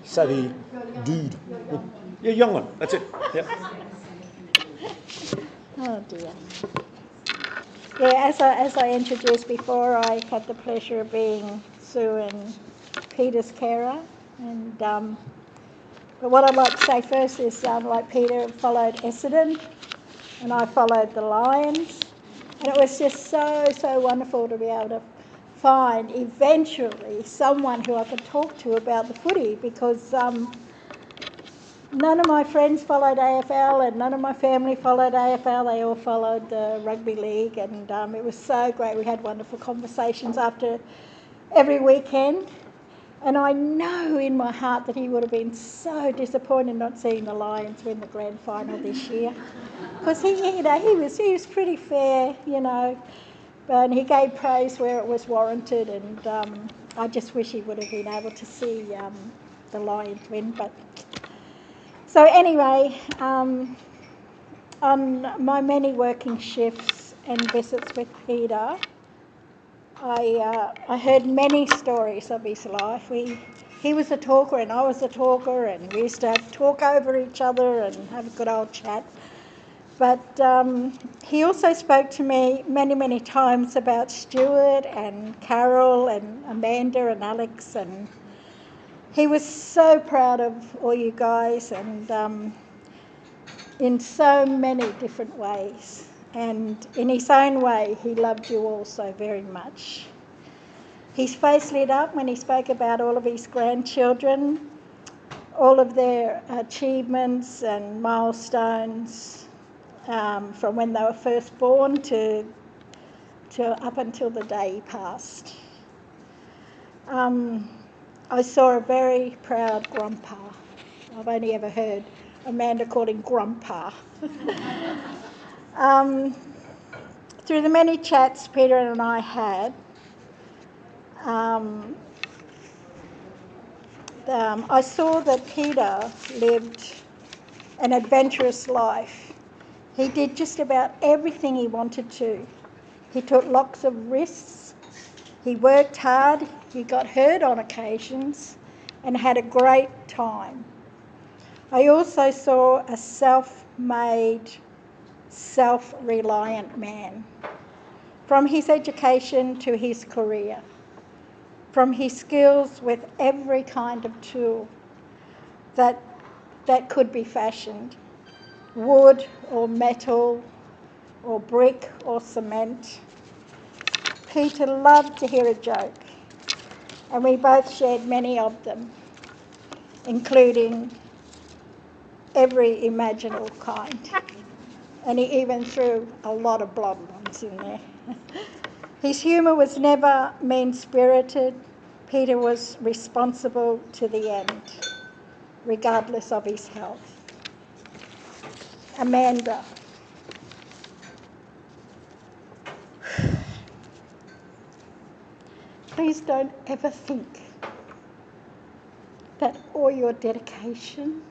savvy dude. Yeah, young one. That's it. Yep. Oh dear. Yeah, as I introduced before, I had the pleasure of being Sue and Peter's carer, and but what I'd like to say first is like Peter followed Essendon, and I followed the Lions, and it was just so wonderful to be able to find eventually someone who I could talk to about the footy, because none of my friends followed AFL and none of my family followed AFL. They all followed the rugby league, and it was so great. We had wonderful conversations after every weekend, and I know in my heart that he would have been so disappointed not seeing the Lions win the grand final this year, because he was pretty fair, and he gave praise where it was warranted, and I just wish he would have been able to see the Lions win. But so anyway, on my many working shifts and visits with Peter, I heard many stories of his life. He was a talker and I was a talker, and we used to talk over each other and have a good old chat. But he also spoke to me many times about Stuart and Carol and Amanda and Alex, and he was so proud of all you guys, and in so many different ways. And in his own way, he loved you all so very much. His face lit up when he spoke about all of his grandchildren, all of their achievements and milestones, from when they were first born to up until the day he passed. I saw a very proud grandpa. I've only ever heard Amanda call him grandpa. Through the many chats Peter and I had, I saw that Peter lived an adventurous life. He did just about everything he wanted to. He took lots of risks. He worked hard. He got hurt on occasions and had a great time. I also saw a self-made, self-reliant man. From his education to his career, from his skills with every kind of tool that could be fashioned, wood or metal or brick or cement. Peter loved to hear a joke, and we both shared many of them, including every imaginable kind. And he even threw a lot of blonde ones in there. His humour was never mean-spirited. Peter was responsible to the end, regardless of his health. Amanda. Please don't ever think that all your dedication,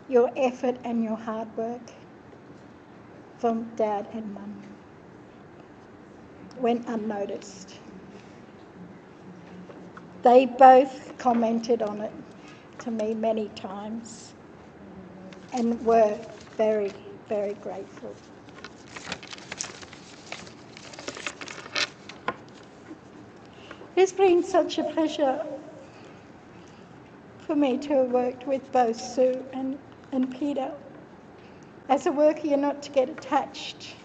your effort and your hard work from Dad and Mum went unnoticed. They both commented on it to me many times and were very, very grateful. It's been such a pleasure for me to have worked with both Sue and Peter. As a worker, you're not to get attached,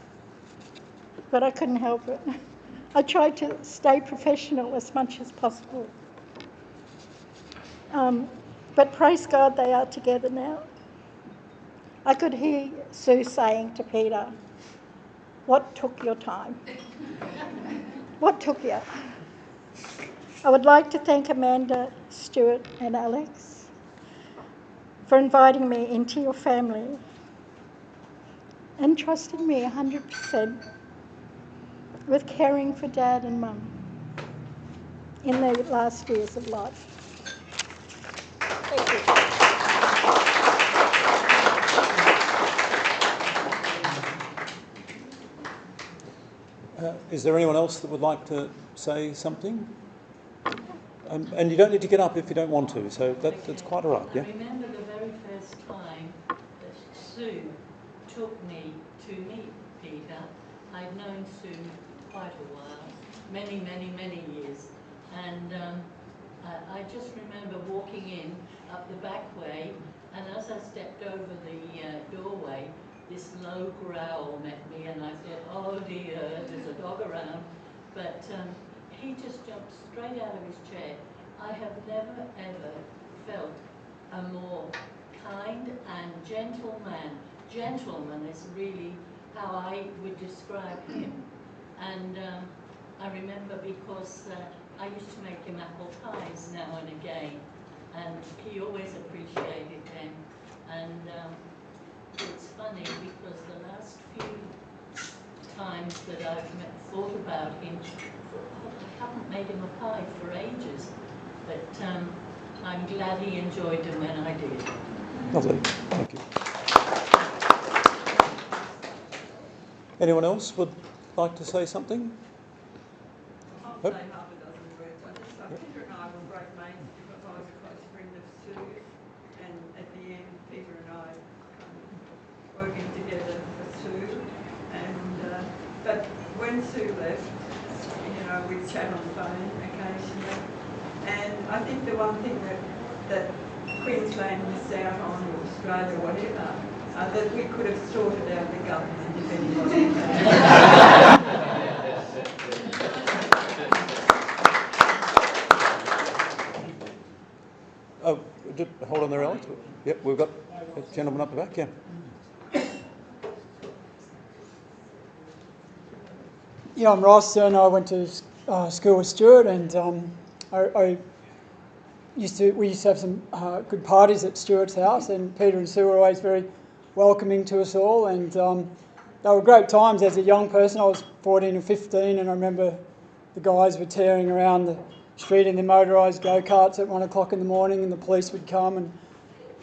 but I couldn't help it. I tried to stay professional as much as possible. But praise God, they are together now. I could hear Sue saying to Peter, What took your time? What took you? I would like to thank Amanda, Stuart and Alex for inviting me into your family and trusting me 100% with caring for Dad and Mum in their last years of life. Thank you. Is there anyone else that would like to say something? And you don't need to get up if you don't want to, so that's quite all right, yeah? I remember the very first time that Sue took me to meet Peter. I'd known Sue quite a while, many, many, many years. And I just remember walking in up the back way, and as I stepped over the doorway, this low growl met me, and I said, oh dear, there's a dog around. But he just jumped straight out of his chair. I have never ever felt a more kind and gentle man. Gentleman is really how I would describe him. And I remember because I used to make him apple pies now and again, and he always appreciated them. And it's funny because the last few times that I've thought about him, I haven't made him a pie for ages, but I'm glad he enjoyed them when I did. Lovely, thank you. Anyone else would like to say something? I'll say half a dozen words. Peter and I were great mates because I was a close friend of Sue, and at the end, Peter and I working together for Sue. And but when Sue left, we'd chat on the phone occasionally. And I think the one thing that Queensland missed out on, or Australia, whatever, that we could have sorted out the government if anybody had. Oh, hold on there, Alex. Yep, we've got a gentleman up the back, yeah. Yeah, I'm Ross, and I went to school with Stuart, and we used to have some good parties at Stuart's house, and Peter and Sue were always very welcoming to us all, and they were great times as a young person. I was 14 or 15, and I remember the guys were tearing around the street in their motorised go-karts at 1 o'clock in the morning, and the police would come, and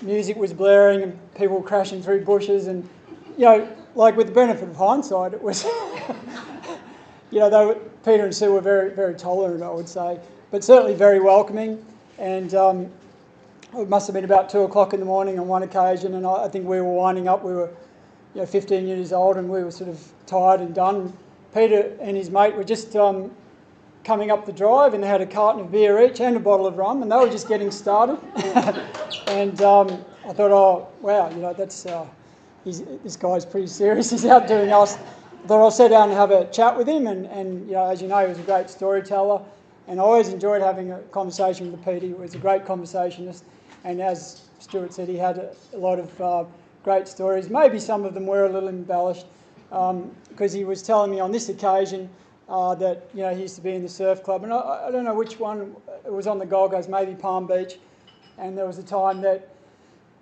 music was blaring, and people were crashing through bushes, and, like with the benefit of hindsight, it was... Peter and Sue were very, very tolerant, I would say, but certainly very welcoming. And it must have been about 2 o'clock in the morning on one occasion, and I think we were winding up. We were 15 years old, and we were sort of tired and done. Peter and his mate were just coming up the drive, and they had a carton of beer each and a bottle of rum, and they were just getting started. And I thought, oh, wow, that's this guy's pretty serious. He's outdoing us. I thought I'll sit down and have a chat with him, and as you know, he was a great storyteller, and I always enjoyed having a conversation with Peter. He was a great conversationist, and as Stuart said, he had a lot of great stories. Maybe some of them were a little embellished, because he was telling me on this occasion that he used to be in the surf club, and I don't know which one, it was on the Gold Coast, maybe Palm Beach, and there was a time that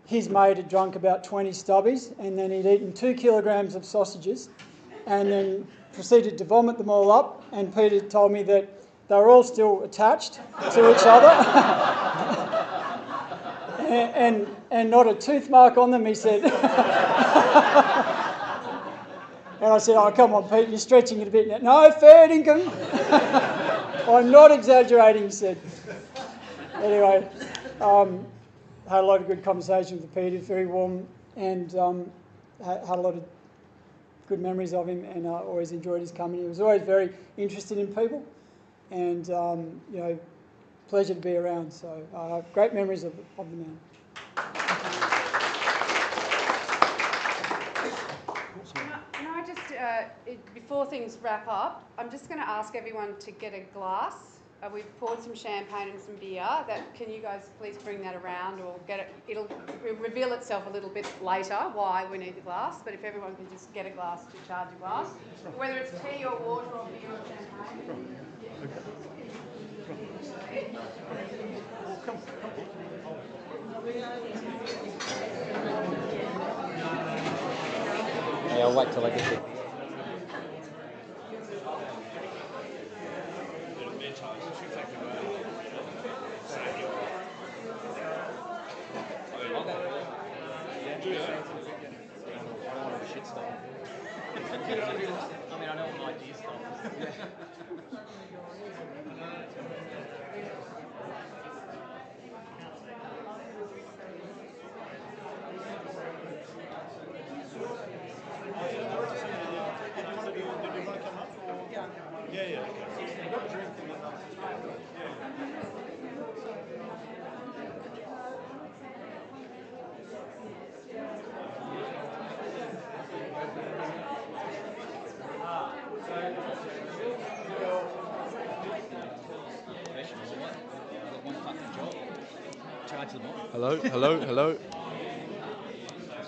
his mate had drunk about 20 stubbies, and then he'd eaten 2 kilograms of sausages, and then proceeded to vomit them all up, and Peter told me that they were all still attached to each other and not a tooth mark on them, he said. And I said, oh, come on, Pete, you're stretching it a bit. No, fair dinkum. I'm not exaggerating, he said. Anyway, had a lot of good conversations with Peter, very warm, and had a lot of good memories of him, and I always enjoyed his company. He was always very interested in people, and pleasure to be around. So great memories of the man. Can I just, before things wrap up, I'm just going to ask everyone to get a glass we've poured some champagne and some beer. Can you guys please bring that around, or get it? It'll reveal itself a little bit later why we need the glass. But if everyone can just get a glass to charge a glass, whether it's tea or water or beer or champagne. Hey, I'll wait till I get there. Hello, hello, hello.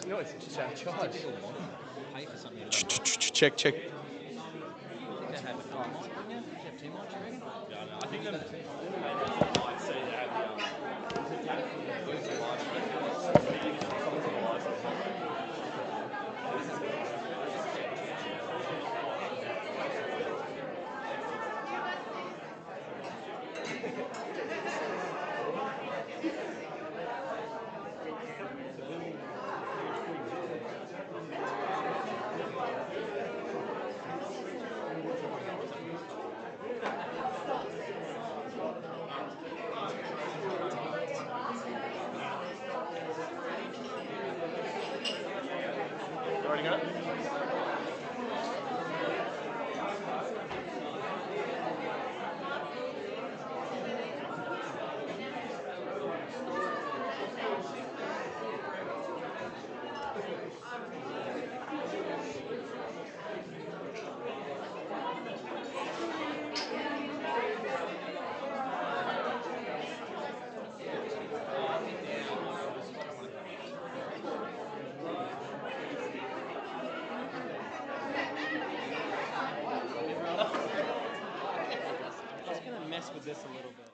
No, it's just our charge. Check, check. I think that already got it. Just gonna mess with this a little bit.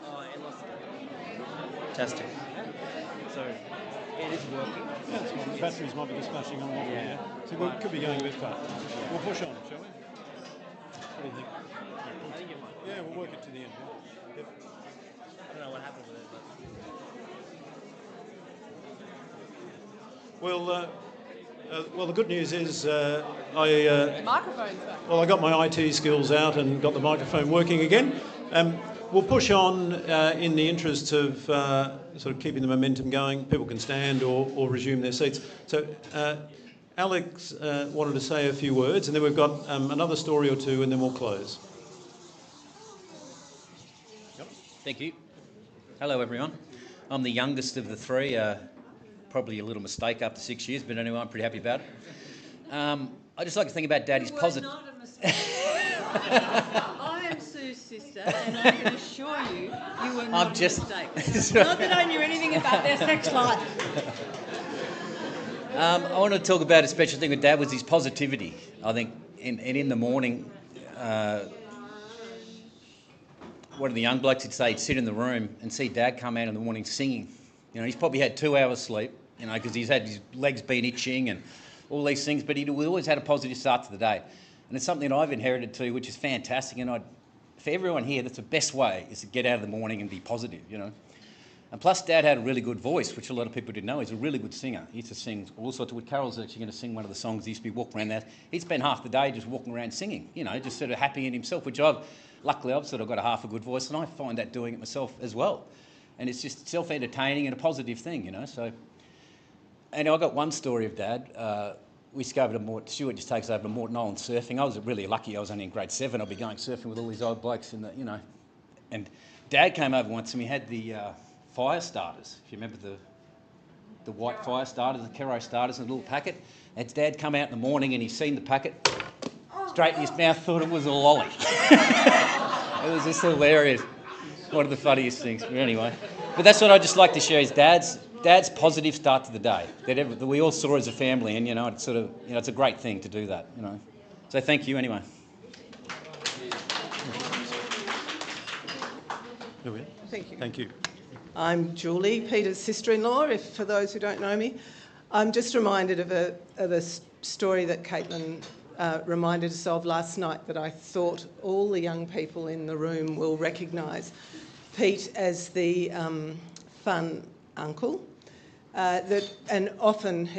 Oh, it lost it. Testing. So it is working. Yeah, that's fine. The batteries might be just flashing on. Yeah. So we could be going a bit far. We'll push on, shall we? What do you think? I think you're fine. Yeah, we'll work it to the end. Yep. I don't know what happened with it, but. Well, the good news is I Microphone's back. well, I got my IT skills out and got the microphone working again. We'll push on in the interests of sort of keeping the momentum going. People can stand or resume their seats. So Alex wanted to say a few words, and then we've got another story or two, and then we'll close. Thank you. Hello, everyone. I'm the youngest of the three. Probably a little mistake after 6 years, but anyway, I'm pretty happy about it. I just like to think about Daddy's positive. Not a mistake. I am Sue's sister, and I can assure you, you were not a mistake. Not that I knew anything about their sex life. I want to talk about a special thing with Dad was his positivity. I think, and in the morning, one of the young blokes would say he'd sit in the room and see Dad come out in the morning singing. You know, he's probably had 2 hours sleep, you know, because he's had his legs been itching and all these things, but he always had a positive start to the day. And it's something I've inherited too, which is fantastic. And for everyone here, that's the best way, is to get out of the morning and be positive, you know. And plus, Dad had a really good voice, which a lot of people didn't know. He's a really good singer. He used to sing all sorts of... With Carol's actually going to sing one of the songs. He used to be walking around there. He'd spend half the day just walking around singing, you know, just sort of happy in himself, which luckily I've sort of got a half a good voice, and I find that doing it myself as well. And it's just self-entertaining and a positive thing, you know. So, and I got one story of Dad. We used to go over to Morton. Stuart just takes over to Morton Island surfing. I was really lucky. I was only in grade 7. I'd be going surfing with all these old blokes in the, you know. And Dad came over once and we had the fire starters. If you remember the white fire starters, the Kero starters in a little packet. And his dad come out in the morning and he's seen the packet, straight in his mouth, thought it was a lolly. It was just hilarious. One of the funniest things. But anyway, but that's what I just like to share is Dad's positive start to the day that we all saw as a family, and it's sort of it's a great thing to do that. So thank you anyway. Thank you. Thank you. I'm Julie, Peter's sister-in-law, for those who don't know me. I'm just reminded of a story that Caitlin reminded us of last night that I thought all the young people in the room will recognise. Pete as the fun uncle, and often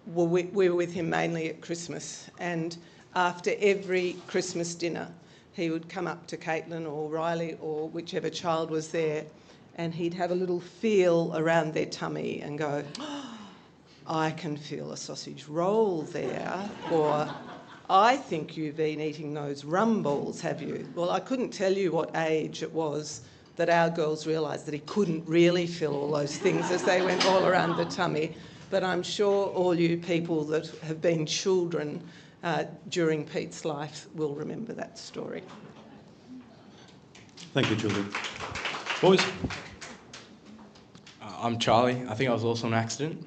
we were with him mainly at Christmas, and after every Christmas dinner he would come up to Caitlin or Riley or whichever child was there, and he'd have a little feel around their tummy and go, oh, I can feel a sausage roll there, or I think you've been eating those rum balls, have you? Well, I couldn't tell you what age it was that our girls realised that he couldn't really feel all those things as they went all around the tummy, but I'm sure all you people that have been children during Pete's life will remember that story. Thank you, Julie. Boys? I'm Charlie. I think I was also an accident.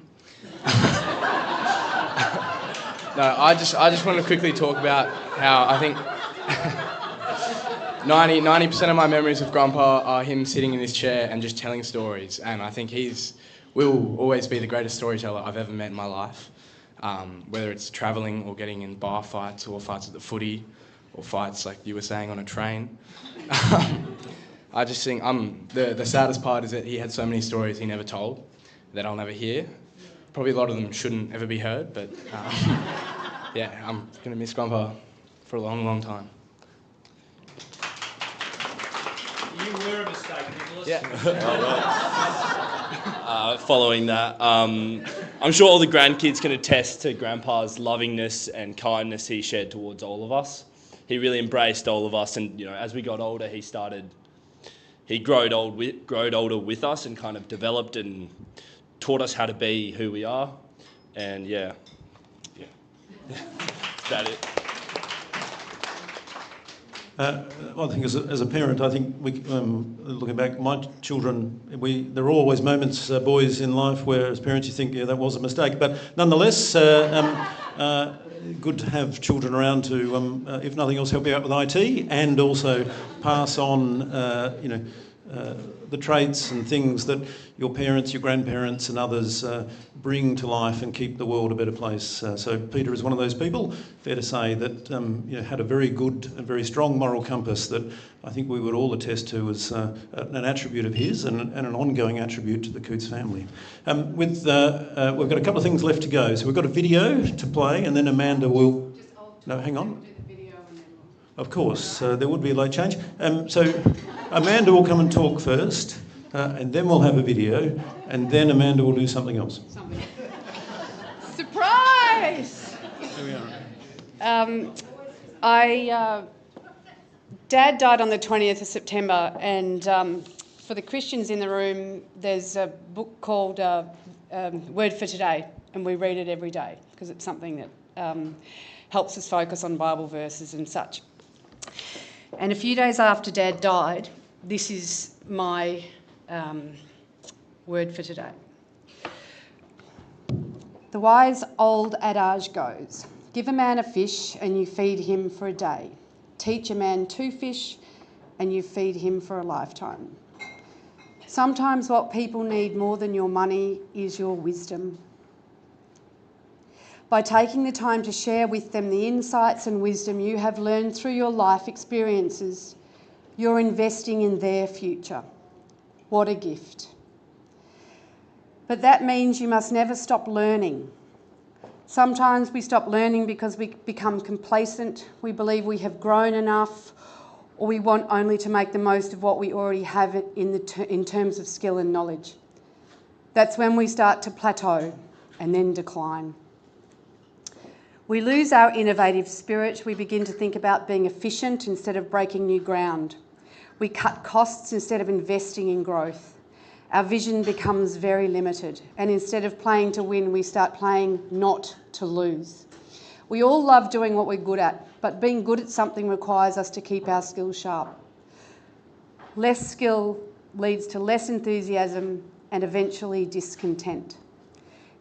No, I just want to quickly talk about how I think 90% of my memories of Grandpa are him sitting in this chair and just telling stories, and I think will always be the greatest storyteller I've ever met in my life. Whether it's travelling or getting in bar fights or fights at the footy or fights, like you were saying, on a train. I just think the saddest part is that he had so many stories he never told that I'll never hear. Probably a lot of them shouldn't ever be heard, but yeah, I'm going to miss Grandpa for a long, long time. You were a mistake, Nicholas. Yeah. Following that, I'm sure all the grandkids can attest to Grandpa's lovingness and kindness he shared towards all of us. He really embraced all of us, and as we got older, he growed older with us and kind of developed and taught us how to be who we are, and yeah, that's about it. Well, I think as a parent, I think looking back, my children, there are always moments, boys, in life where as parents you think, yeah, that was a mistake. But nonetheless, good to have children around to, if nothing else, help you out with IT and also pass on, the traits and things that your parents, your grandparents and others bring to life and keep the world a better place. So Peter is one of those people, fair to say, that had a very good and very strong moral compass that I think we would all attest to as an attribute of his and an ongoing attribute to the Coutts family. We've got a couple of things left to go. So we've got a video to play and then Amanda will... No, hang on. Of course, there would be a late change. So Amanda will come and talk first, and then we'll have a video, and then Amanda will do something else. Surprise! Here we are. Dad died on the 20th of September, and for the Christians in the room, there's a book called Word for Today, and we read it every day because it's something that helps us focus on Bible verses and such. And a few days after Dad died, this is my word for today. The wise old adage goes, give a man a fish and you feed him for a day. Teach a man 2 fish and you feed him for a lifetime. Sometimes what people need more than your money is your wisdom. By taking the time to share with them the insights and wisdom you have learned through your life experiences, you're investing in their future. What a gift. But that means you must never stop learning. Sometimes we stop learning because we become complacent, we believe we have grown enough, or we want only to make the most of what we already have in terms of skill and knowledge. That's when we start to plateau and then decline. We lose our innovative spirit. We begin to think about being efficient instead of breaking new ground. We cut costs instead of investing in growth. our vision becomes very limited, and instead of playing to win, we start playing not to lose. We all love doing what we're good at, but being good at something requires us to keep our skills sharp. Less skill leads to less enthusiasm and eventually discontent.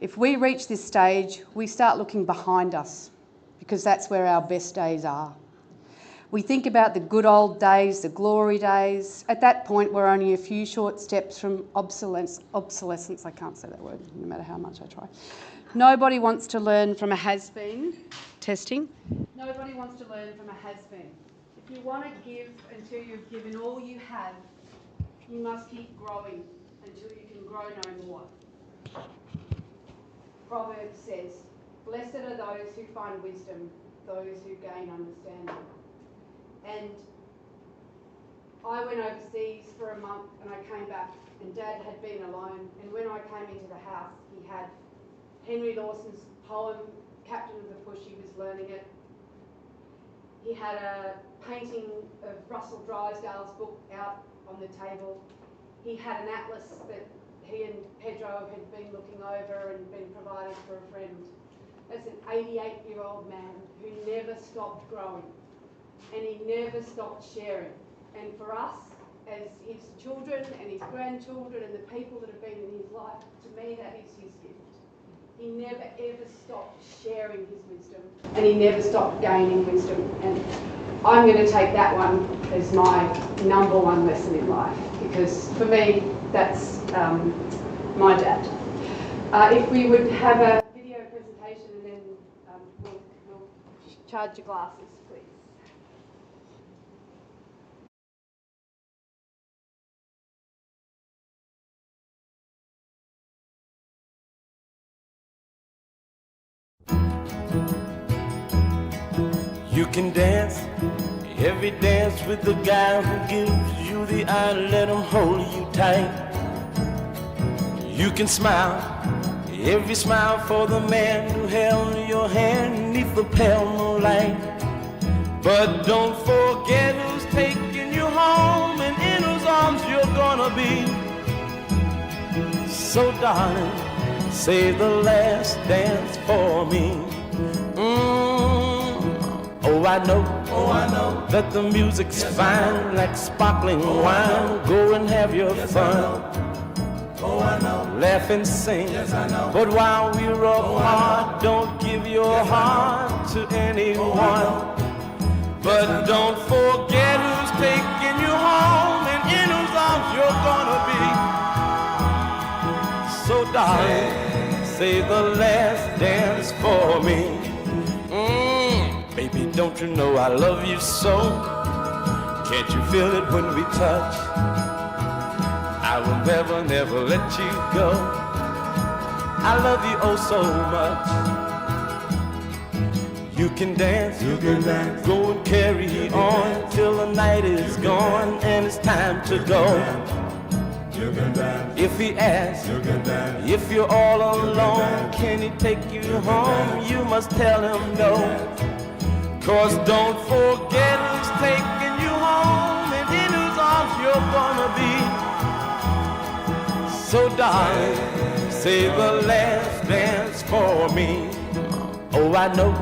If we reach this stage, we start looking behind us because that's where our best days are. We think about the good old days, the glory days. At that point, we're only a few short steps from obsolescence. I can't say that word, no matter how much I try. Nobody wants to learn from a has-been. Testing. Nobody wants to learn from a has-been. If you want to give until you've given all you have, you must keep growing until you can grow no more. Proverbs says, "Blessed are those who find wisdom, those who gain understanding." And I went overseas for a month and I came back and Dad had been alone, and when I came into the house he had Henry Lawson's poem, Captain of the Push, he was learning it. He had a painting of Russell Drysdale's book out on the table. He had an atlas that he and Pedro had been looking over and been provided for a friend. That's an 88-year-old man who never stopped growing and he never stopped sharing. And for us, as his children and his grandchildren and the people that have been in his life, to me that is his gift. He never ever stopped sharing his wisdom and he never stopped gaining wisdom. And I'm going to take that one as my number one lesson in life, because for me that's my dad. If we would have a video presentation and then we'll charge your glasses, please. You can dance, every dance with the guy who gives you the eye, let him hold you tight. You can smile, every smile for the man who held your hand neath the pale moonlight. But don't forget who's taking you home and in whose arms you're gonna be. So darling, save the last dance for me. Oh, I know that the music's fine, like sparkling wine. Go and have your fun. Oh, I know. Laugh and sing. Yes, I know. But while we're apart, don't give your heart to anyone. But don't forget who's taking you home and in whose arms you're gonna be. So darling, save the last dance for me. Baby, don't you know I love you so? Can't you feel it when we touch? I will never, never let you go. I love you oh so much. You can dance, go and carry on till the night is gone and it's time to go. If he asks, if you're all alone, can he take you home? You must tell him no. 'Cause don't forget who's taking you home and in whose arms you're gonna be. So darling, save the last dance for me. Oh, I know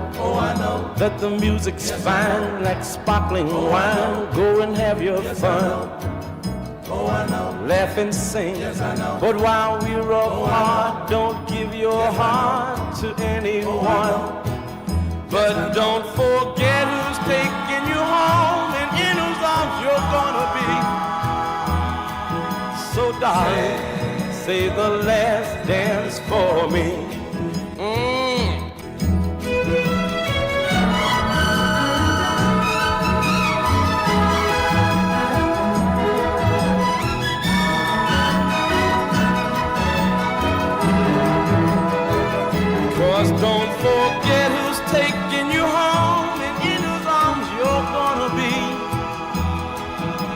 that the music's fine, like sparkling wine. Go and have your fun. Oh, I know. Laugh and sing. Yes, I know. But while we're apart, don't give your heart to anyone. But don't forget who's taking you home and in whose arms you're gonna be. So darling, save the last dance for me. Don't forget who's taking you home and in whose arms you're gonna be.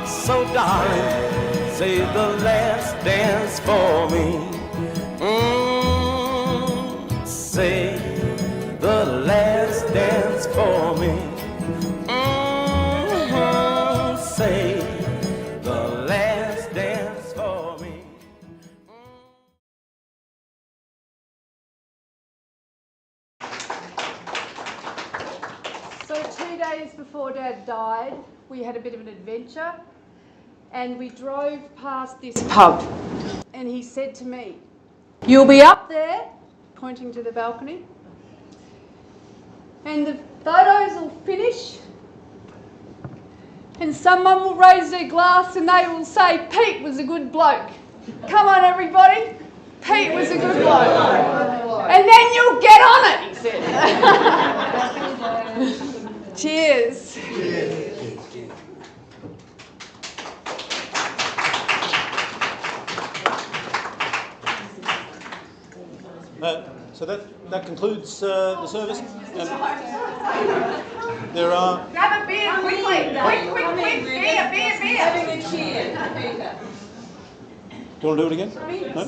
So darling, save the last dance for me. Save the last dance for me. Save the last dance for me. 2 days before Dad died, we had a bit of an adventure and we drove past this pub and he said to me, "You'll be up there," pointing to the balcony, "and the photos will finish and someone will raise their glass and they will say, 'Pete was a good bloke. Come on everybody, Pete was a good bloke. And then you'll get on it,'" he said. Cheers. So that concludes the service. There are... Grab a beer quickly. Quick, beer. Having a cheer, Peter. Do you want to do it again? No?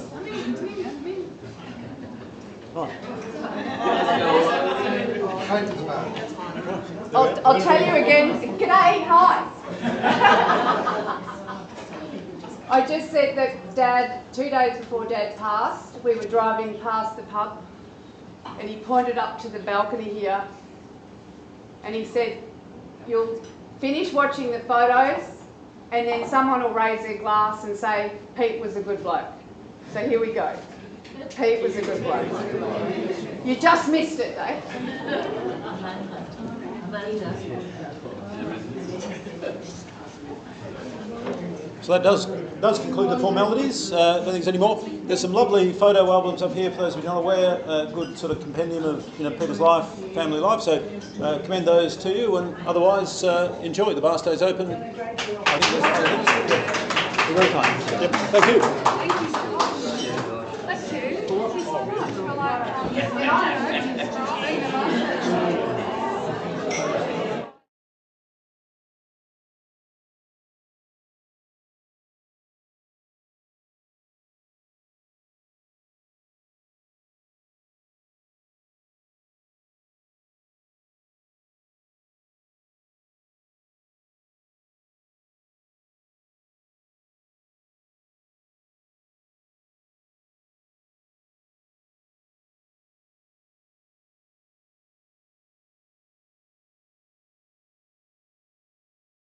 Right. I'll tell you again. G'day, hi. I just said that Dad, 2 days before Dad passed, we were driving past the pub and he pointed up to the balcony here and he said, "You'll finish watching the photos and then someone will raise their glass and say, 'Pete was a good bloke.'" So here we go. Pete was a good bloke. You just missed it, eh? So that does conclude the formalities. I don't think there's any more. There's some lovely photo albums up here for those who are not aware. Good sort of compendium of Peter's life, family life. So commend those to you, and otherwise enjoy. The bar stays open. I think you're very kind. Yep. Thank you. Thank you so much. Thank you so much.